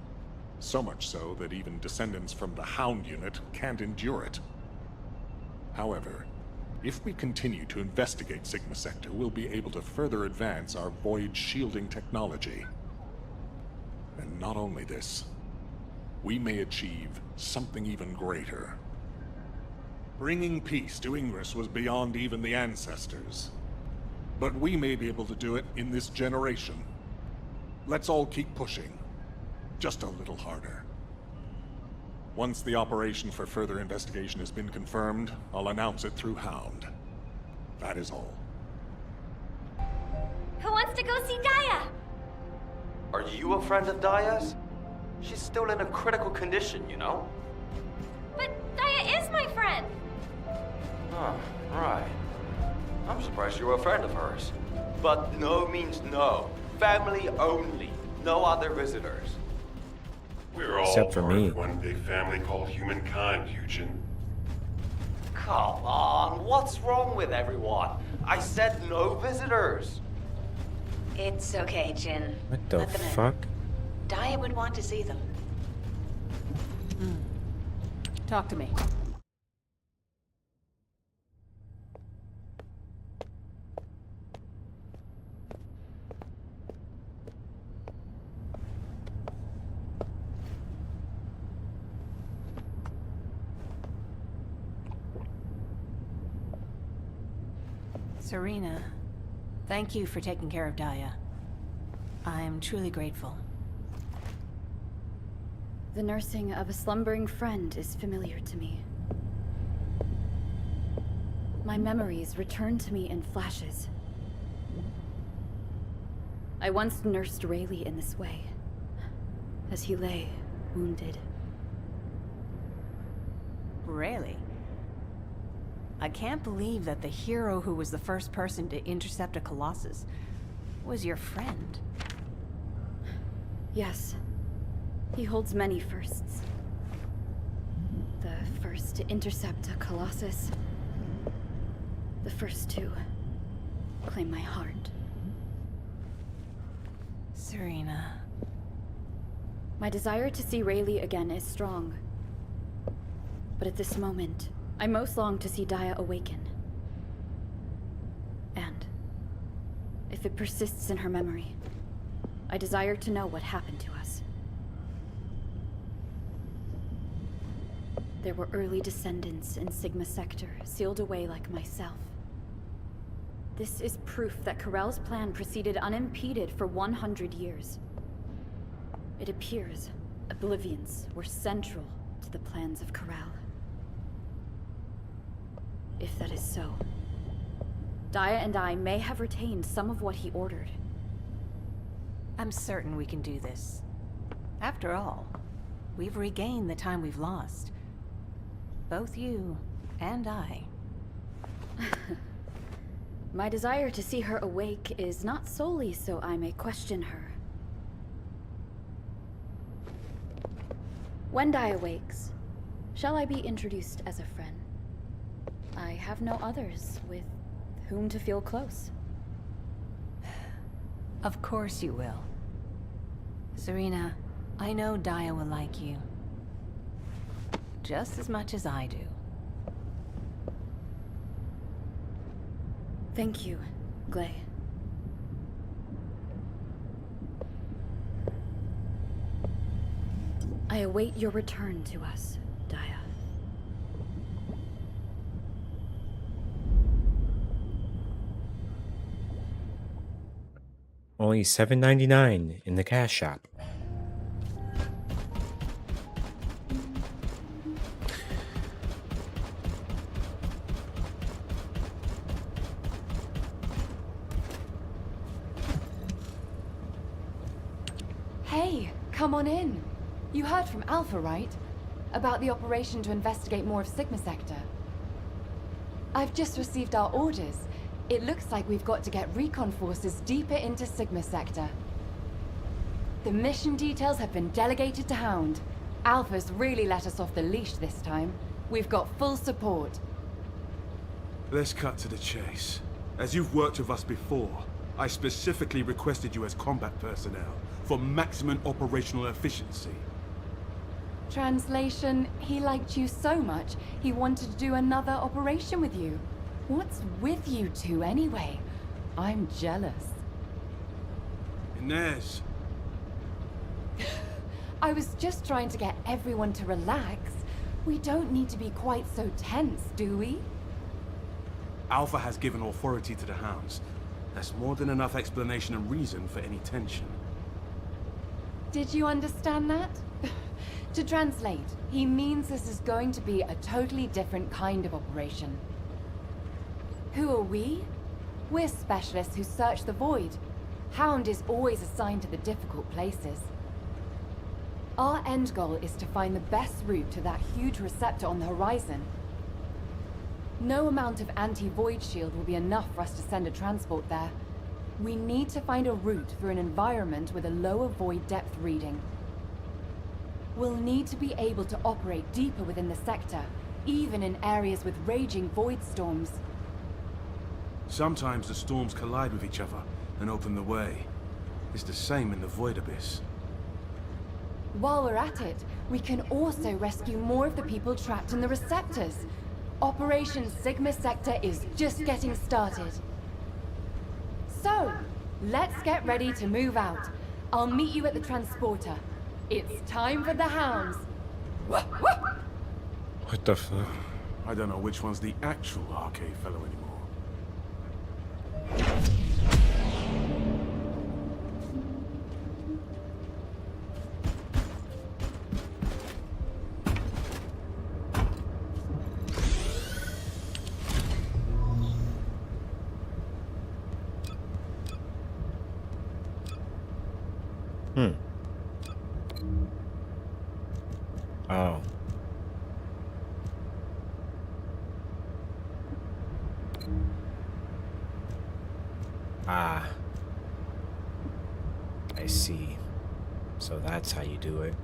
C: So much so that even descendants from the Hound unit can't endure it. However, if we continue to investigate Sigma Sector, we'll be able to further advance our void shielding technology. And not only this, we may achieve something even greater. Bringing peace to Ingress was beyond even the ancestors. But we may be able to do it in this generation. Let's all keep pushing. Just a little harder. Once the operation for further investigation has been confirmed, I'll announce it through Hound. That is all.
F: Who wants to go see Daya?
H: Are you a friend of Daya's? She's still in a critical condition, you know?
F: But Daya is my friend.
H: Oh, right. I'm surprised you're a friend of hers. But no means no. Family only. No other visitors.
K: We're all
A: Except for
K: part
A: me.
K: of one big family called humankind, Eugen.
H: Come on, what's wrong with everyone? I said no visitors.
S: It's okay, Jin.
A: What the
S: Let them in.
A: fuck?
S: Daya would want to see them.
E: Talk to me.
I: Serena, thank you for taking care of Daya. I'm truly grateful.
P: The nursing of a slumbering friend is familiar to me. My memories return to me in flashes. I once nursed Rayleigh in this way, as he lay, wounded.
E: Really? I can't believe that the hero who was the first person to intercept a Colossus was your friend.
P: Yes. He holds many firsts. The first to intercept a Colossus. The first to claim my heart.
E: Serena.
P: My desire to see Rayleigh again is strong. But at this moment, I most long to see Daya awaken. And if it persists in her memory, I desire to know what happened to us. There were early descendants in Sigma Sector, sealed away like myself. This is proof that Karel's plan proceeded unimpeded for 100 years. It appears Oblivions were central to the plans of Karel. If that is so, Daya and I may have retained some of what he ordered.
E: I'm certain we can do this. After all, we've regained the time we've lost. Both you and I.
P: My desire to see her awake is not solely so I may question her. When Daya wakes, shall I be introduced as a friend? I have no others with whom to feel close.
E: Of course you will. Serena, I know Daya will like you. Just as much as I do.
P: Thank you, Glay. I await your return to us, Daya.
A: Only $7.99 in the cash shop.
T: Come on in. You heard from Alpha, right? About the operation to investigate more of Sigma Sector. I've just received our orders. It looks like we've got to get recon forces deeper into Sigma Sector. The mission details have been delegated to Hound. Alpha's really let us off the leash this time. We've got full support.
U: Let's cut to the chase. As you've worked with us before, I specifically requested you as combat personnel for maximum operational efficiency.
T: Translation, he liked you so much, he wanted to do another operation with you. What's with you two anyway? I'm jealous.
U: Inez.
T: I was just trying to get everyone to relax. We don't need to be quite so tense, do we?
U: Alpha has given authority to the Hounds. That's more than enough explanation and reason for any tension.
T: Did you understand that? To translate, he means this is going to be a totally different kind of operation. Who are we? We're specialists who search the void. Hound is always assigned to the difficult places. Our end goal is to find the best route to that huge receptor on the horizon. No amount of anti-void shield will be enough for us to send a transport there. We need to find a route through an environment with a lower void depth reading. We'll need to be able to operate deeper within the sector, even in areas with raging void storms.
U: Sometimes the storms collide with each other and open the way. It's the same in the void abyss.
T: While we're at it, we can also rescue more of the people trapped in the receptors. Operation Sigma Sector is just getting started. So, let's get ready to move out. I'll meet you at the transporter. It's time for the Hounds.
A: What the fuck?
U: I don't know which one's the actual arcade fellow anymore.
A: Oh. Ah. I see. So that's how you do it.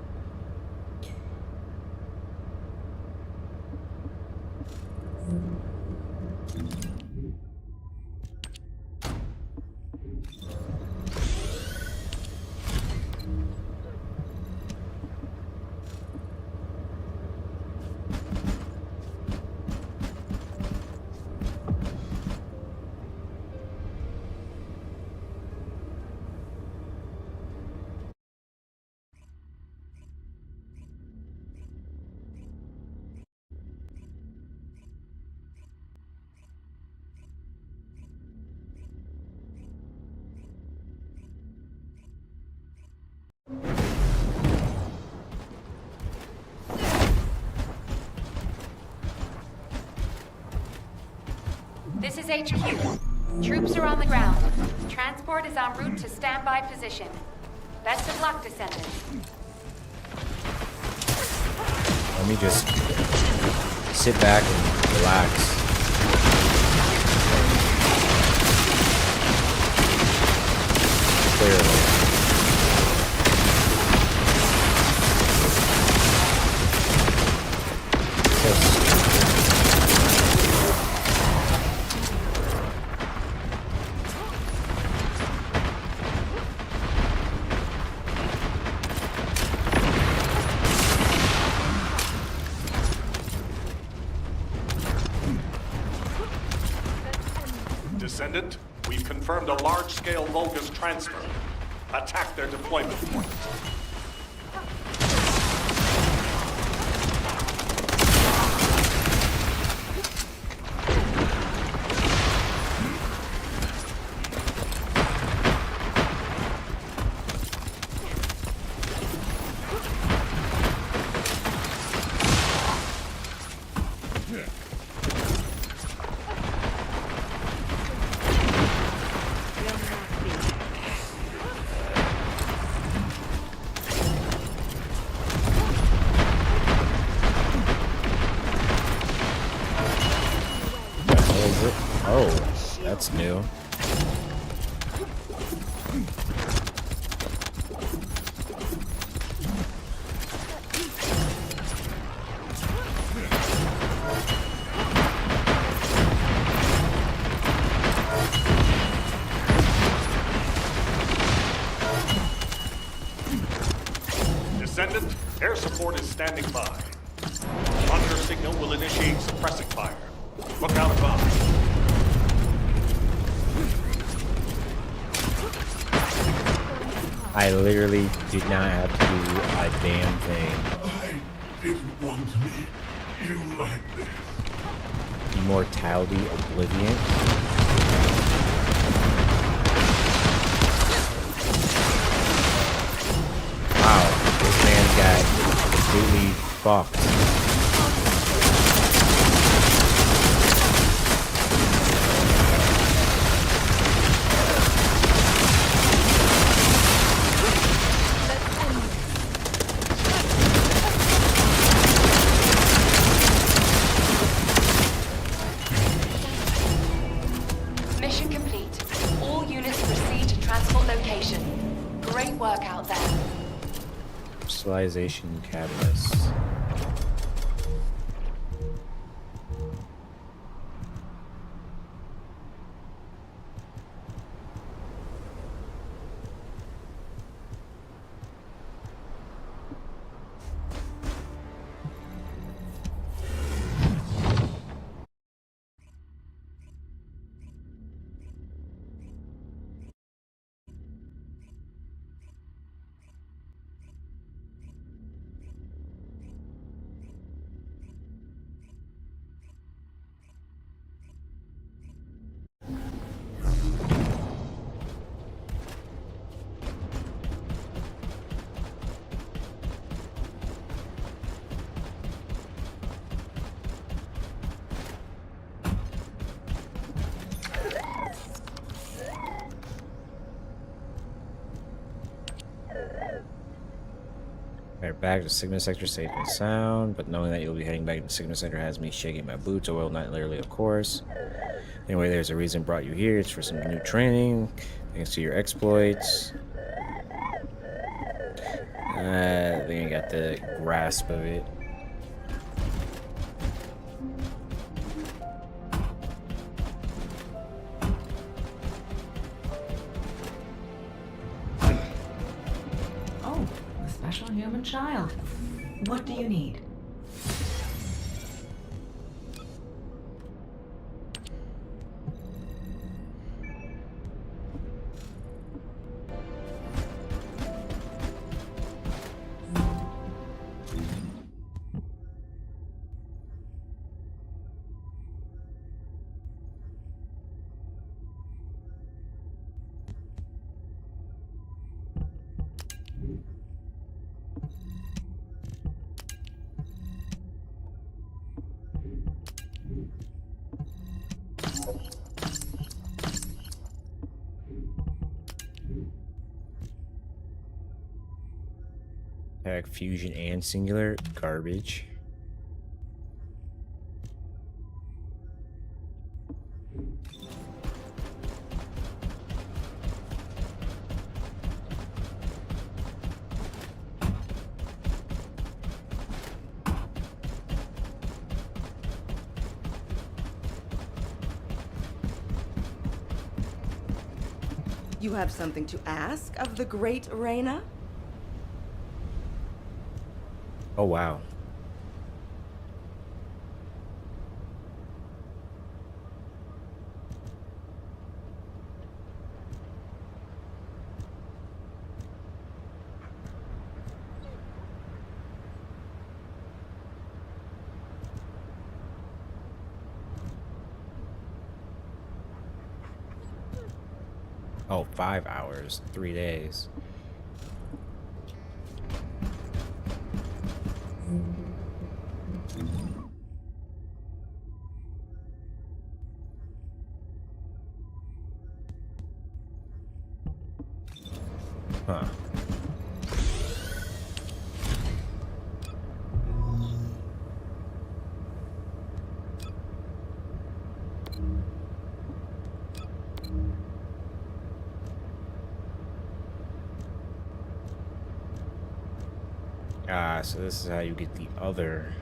O: This is HQ. Troops are on the ground. Transport is en route to standby position. Best of luck, Descendant.
A: Let me just sit back and relax. Clearly.
C: Descendant, we've confirmed a large-scale Vulgus transfer. Attack their deployment point.
A: Oh, that's new.
C: Descendant, air support is standing by. On your signal, will initiate suppressing fire. Look out above.
A: I literally did not have to do a damn thing.
C: I didn't want to meet you like this.
A: Immortality Oblivion. Wow, this man got completely fucked.
O: Mission complete. All units proceed to transport location. Great work out there.
A: Crystallization catalyst. Alright, back to Sigma Sector safe and sound, but knowing that you'll be heading back to Sigma Sector has me shaking my boots. Oh, well, not literally, of course. Anyway, there's a reason brought you here. It's for some new training, thanks to your exploits. I think I got the grasp of it.
Q: Oh, the special human child. What do you need?
A: Attack, fusion, and singular. Garbage.
L: You have something to ask of the great Reyna?
A: Oh, wow. Oh, 5 hours, 3 days. Huh. So this is how you get the other.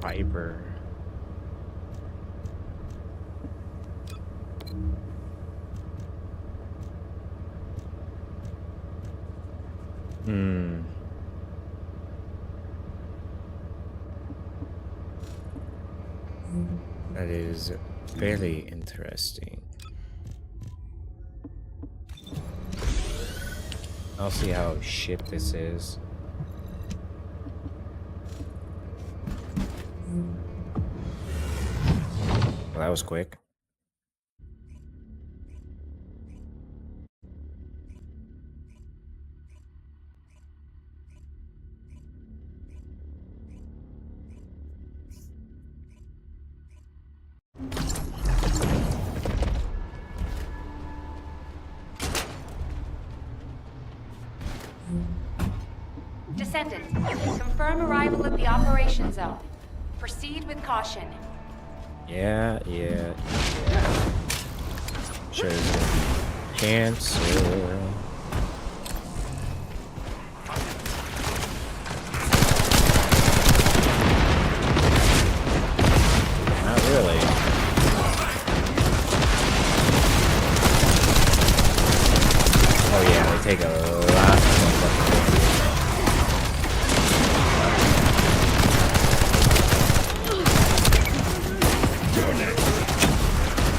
A: Piper. That is very interesting. I'll see how shit this is. Well, that was quick.
O: Descendant, confirm arrival at the operation zone. Proceed with caution.
A: Yeah. Sure, there's gonna be cancer. Not really. Oh yeah, they take a lot of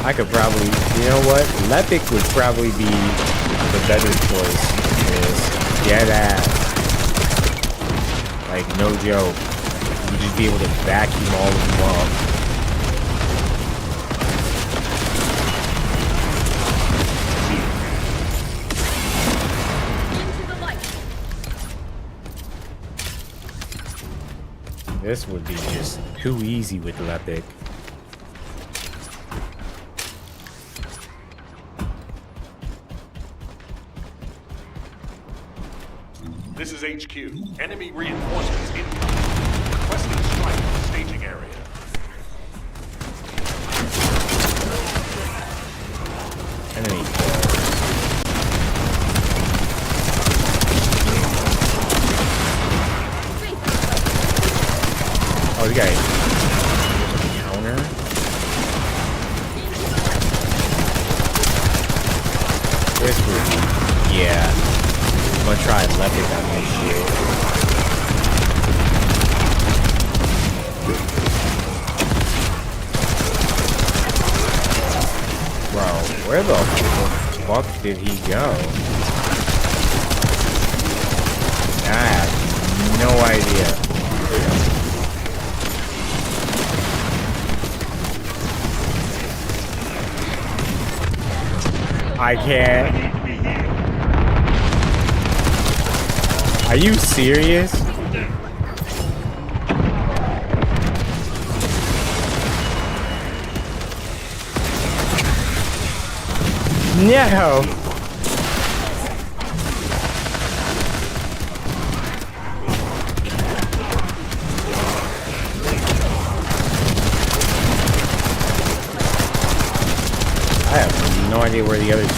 A: I could probably, you know what? Lepic would probably be the better choice. Is dead ass. Like, no joke. You'd just be able to vacuum all of them up. This would be just too easy with Lepic.
C: This is HQ. Enemy reinforcements incoming. Requesting strike in the staging area.
A: Enemy. Oh, the guy. Counter. This would, yeah. I'm gonna try Lepic on this shit. Bro, where the fuck did he go? I have no idea. I can't. Are you serious? No. I have no idea where the other two are.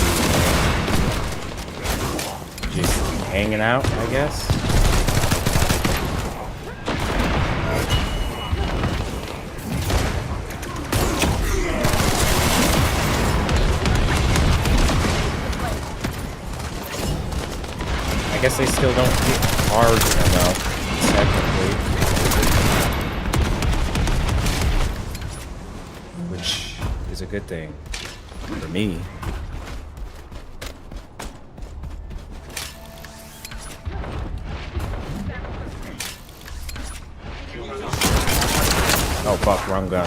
A: Just hanging out, I guess. I guess they still don't hit hard enough, technically. Which is a good thing. For me. fuck, wrong gun.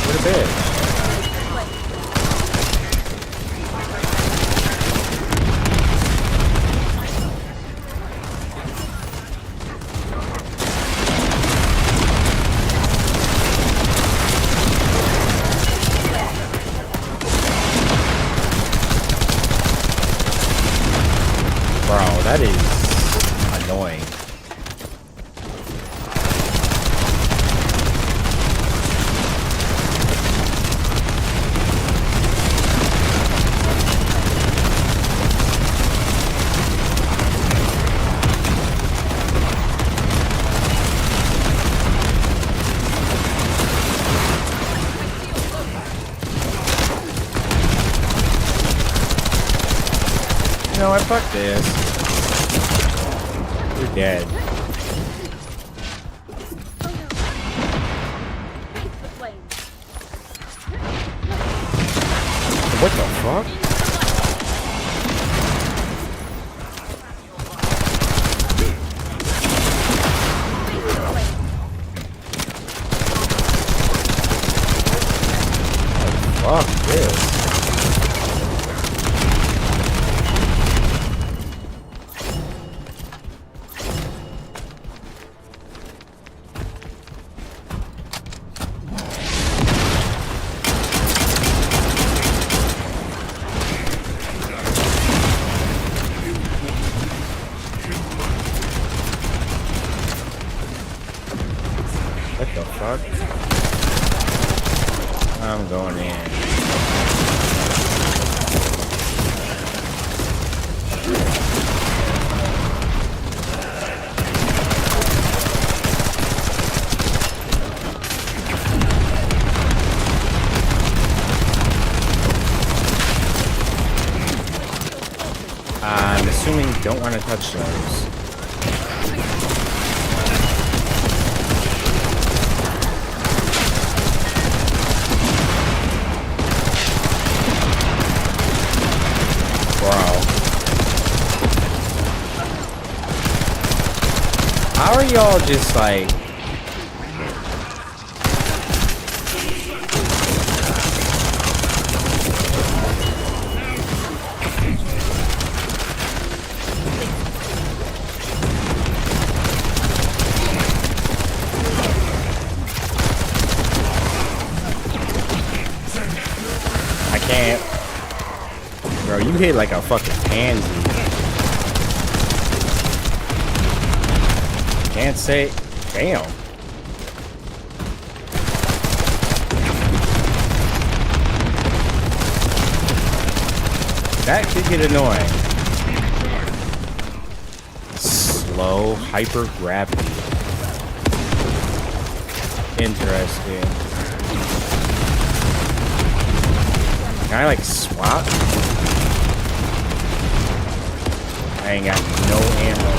A: What a bitch. Bro, that is annoying. You know what? Fuck this. You're dead. What the fuck? Fuck this. What the fuck? I'm going in. I'm assuming you don't want to touch those. How are y'all just like... I can't. Bro, you hit like a fucking pansy. Can't say, damn. That could get annoying. Slow hyper gravity. Interesting. Can I like swap? I ain't got no ammo.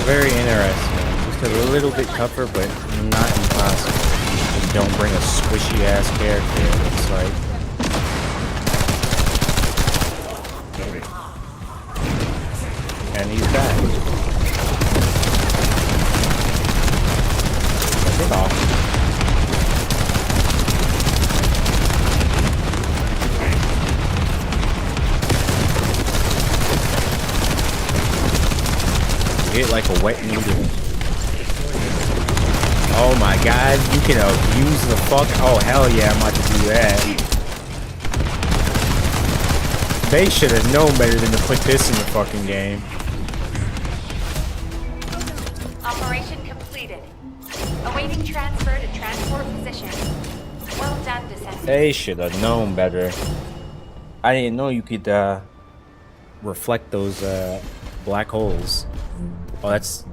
A: Very interesting. Just a little bit tougher, but not impossible. You don't bring a squishy ass character. It's like. And he's back. Take it off. Hit like a wet noodle. Oh my god, you can abuse the fuck. Oh hell yeah, I'm about to do that. They should have known better than to put this in the fucking game.
O: Operation completed. Awaiting transfer to transport position. Well done, Descendant.
A: They should have known better. I didn't know you could reflect those black holes. Oh, it's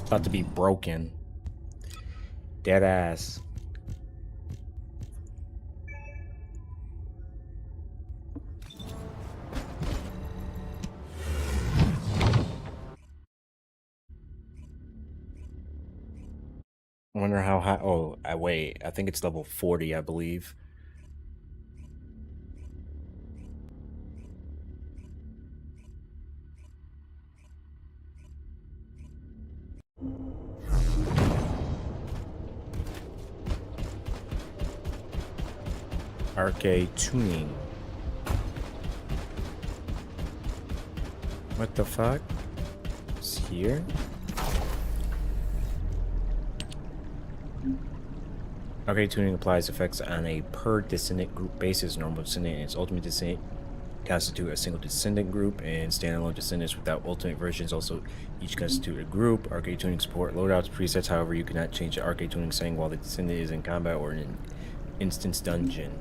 A: about to be broken. Dead ass. I wonder how high. Oh, I wait. I think it's level 40, I believe. Arcade tuning. What the fuck? It's here? Arcade tuning applies effects on a per descendant group basis. Normal descendant and its ultimate descendant constitute a single descendant group, and standalone descendants without ultimate versions also each constitute a group. Arcade tuning support loadouts presets. However, you cannot change the arcade tuning setting while the descendant is in combat or in an instance dungeon.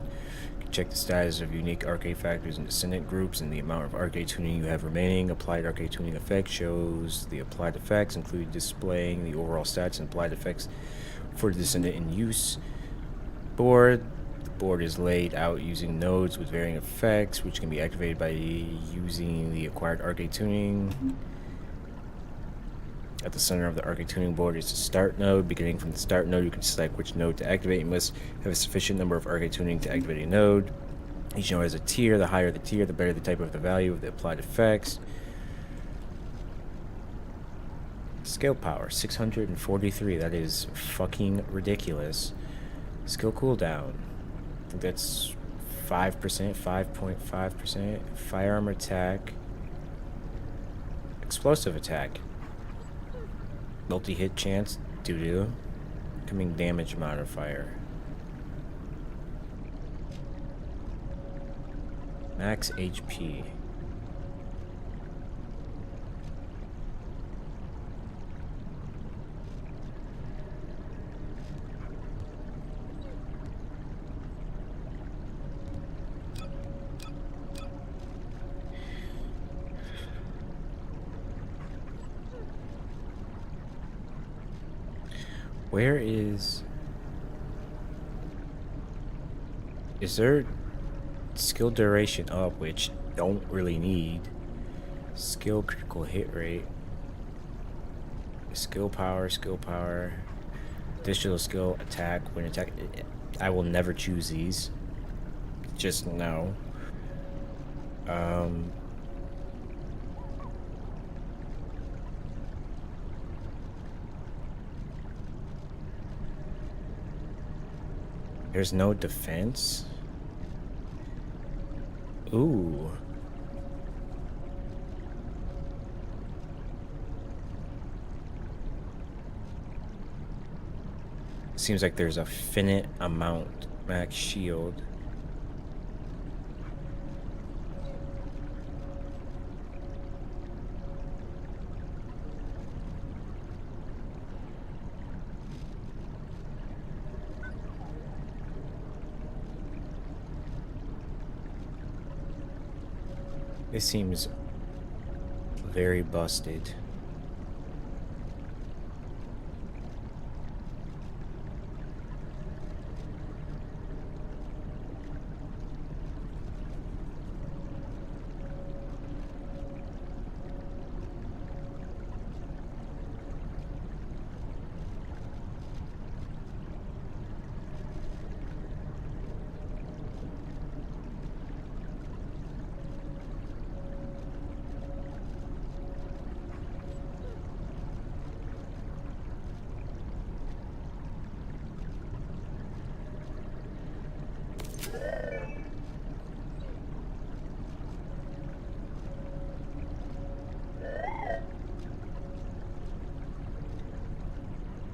A: You can check the status of unique arcade factors and descendant groups and the amount of arcade tuning you have remaining. Applied arcade tuning effect shows the applied effects, including displaying the overall stats and applied effects for the descendant in use. Board. The board is laid out using nodes with varying effects, which can be activated by using the acquired arcade tuning. At the center of the arcade tuning board is the start node. Beginning from the start node, you can select which node to activate. You must have a sufficient number of arcade tuning to activate a node. Each node has a tier. The higher the tier, the better the type of the value of the applied effects. Skill power 643. That is fucking ridiculous. Skill cooldown. I think that's 5%, 5.5%. Firearm attack. Explosive attack. Multi-hit chance. Doo-doo. Incoming damage modifier. Max HP. Where is there skill duration up, which don't really need. Skill critical hit rate. Skill power. Additional skill attack when attack. I will never choose these. Just no. There's no defense? Ooh. Seems like there's a finite amount. Max shield. It seems very busted.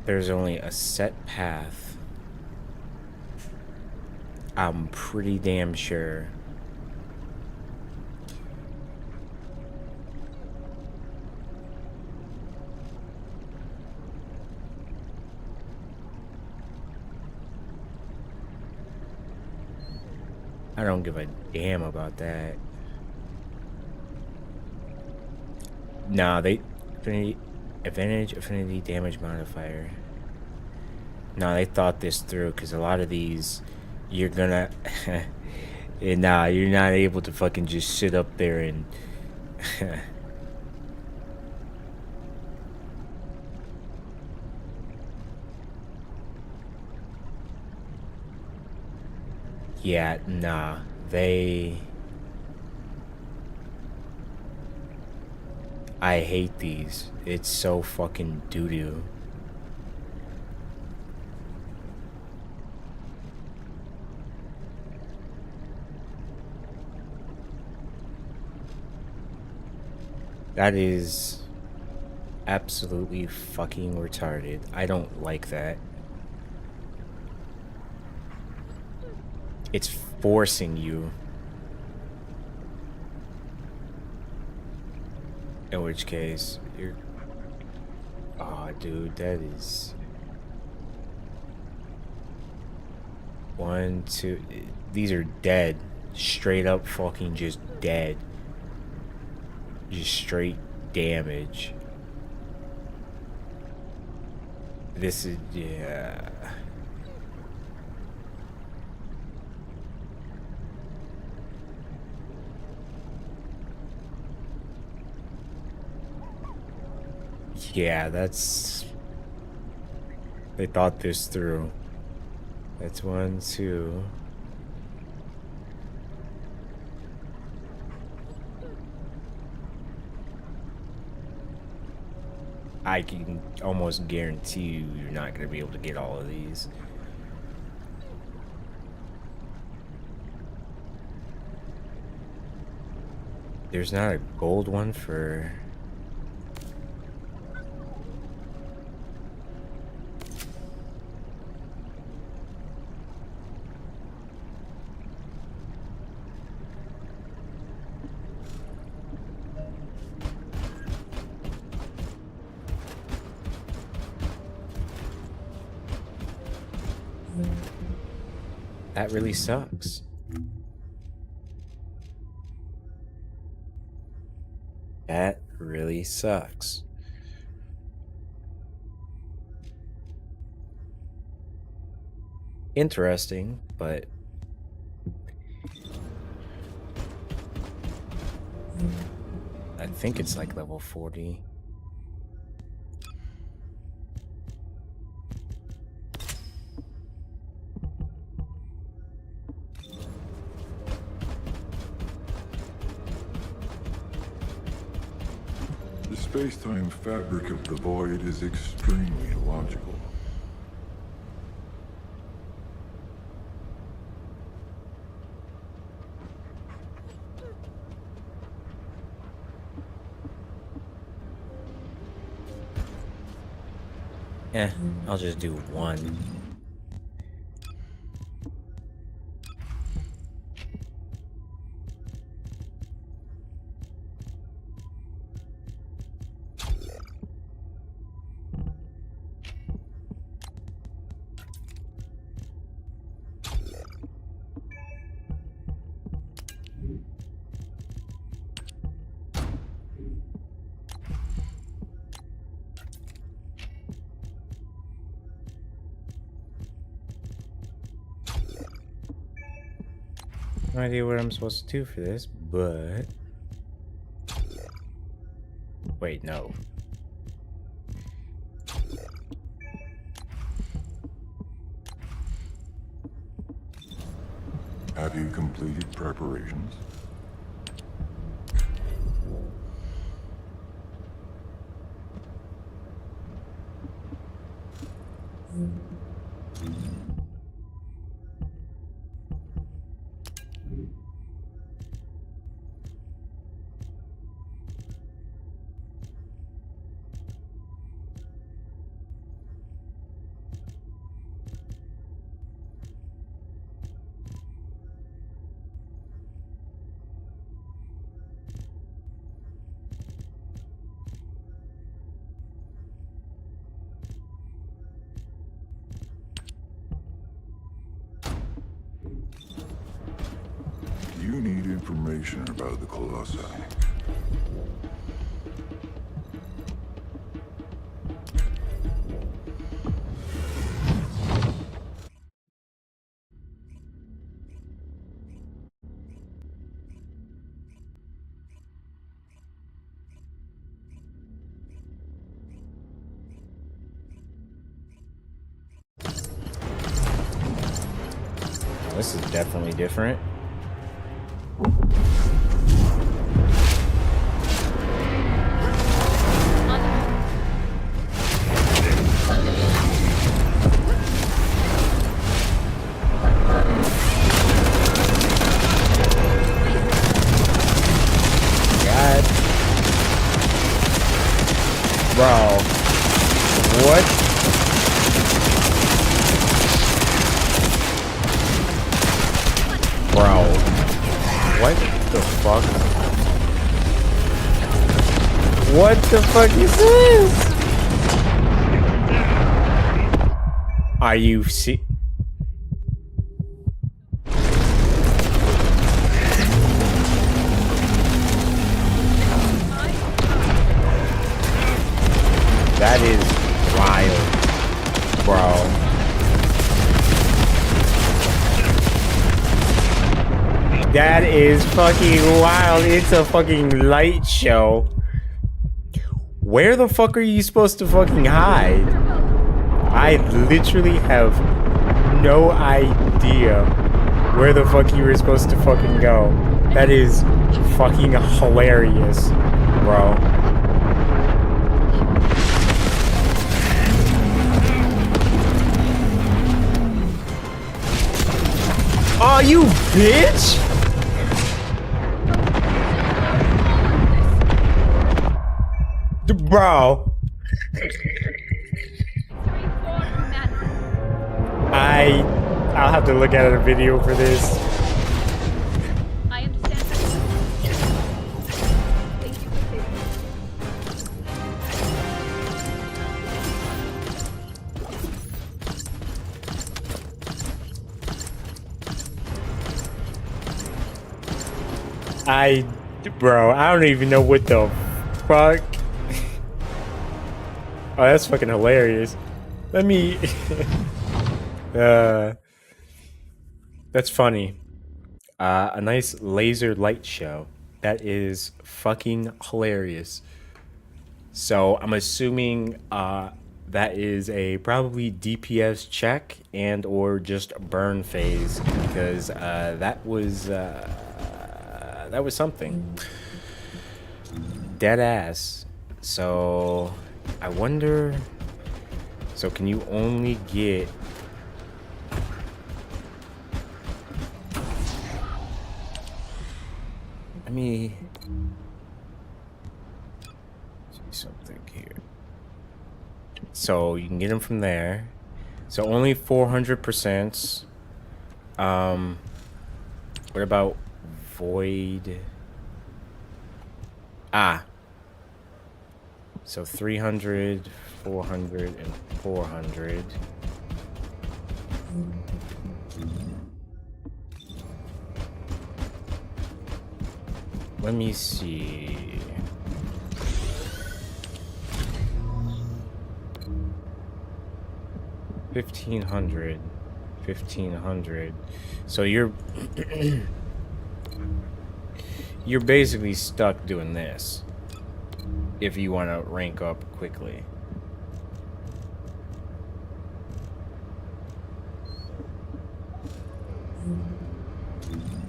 A: There's only a set path. I'm pretty damn sure. I don't give a damn about that. Nah, they affinity damage modifier. Nah, they thought this through because a lot of these you're gonna nah, you're not able to fucking just sit up there and yeah, nah, I hate these. It's so fucking doo-doo. That is absolutely fucking retarded. I don't like that. It's forcing you. In which case, you're... Aw, dude, that is... 1, 2... These are dead. Straight up fucking just dead. Just straight damage. This is... yeah... Yeah, that's... They thought this through. That's 1, 2... I can almost guarantee you're not going to be able to get all of these. There's not a gold one for... That really sucks. That really sucks. Interesting, but I think it's like level 40.
J: The space-time fabric of the void is extremely illogical.
A: I'll just do 1. No idea what I'm supposed to do for this, but... Wait, no.
J: Have you completed preparations? You need information about the Colossi.
A: This is definitely different. God. Bro. What? Bro. What the fuck? What the fuck is this? Are you see? That is wild, bro. That is fucking wild. It's a fucking light show. Where the fuck are you supposed to fucking hide? I literally have no idea where the fuck you were supposed to fucking go. That is fucking hilarious, bro. Oh, you bitch! Bro. I'll have to look at a video for this.
P: I understand. Thank you for saving
A: Bro, I don't even know what the fuck. Oh, that's fucking hilarious. Let me... that's funny. A nice laser light show. That is fucking hilarious. So, I'm assuming that is a probably DPS check and or just burn phase. Because that was something. Dead ass. So... I wonder... So can you only get... Let me... see something here. So you can get them from there. So only 400%. What about Void? So 300, 400, and 400. Let me see. $1,500. So you're you're basically stuck doing this if you want to rank up quickly.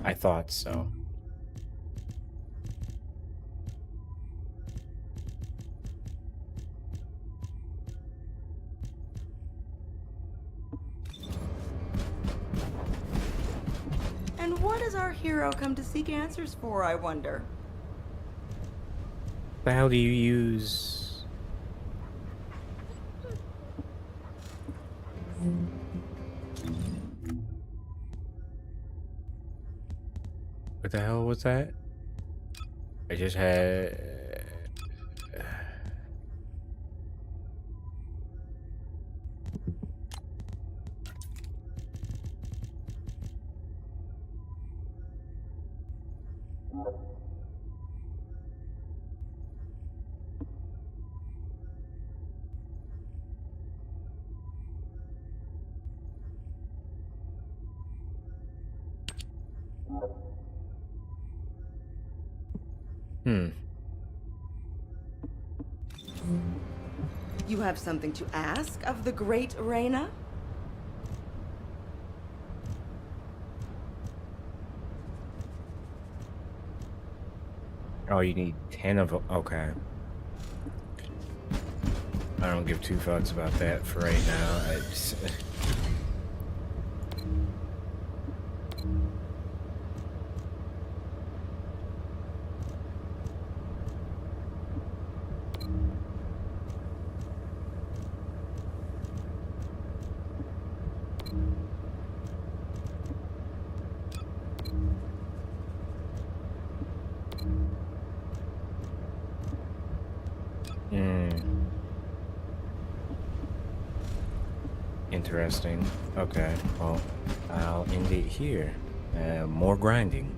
A: I thought so.
L: And what does our hero come to seek answers for, I wonder?
A: The hell do you use? What the hell was that? I just had...
L: You have something to ask of the great Reina?
A: Oh, you need 10 of them. Okay. I don't give two fucks about that for right now. Interesting. Okay, well, I'll end it here. More grinding.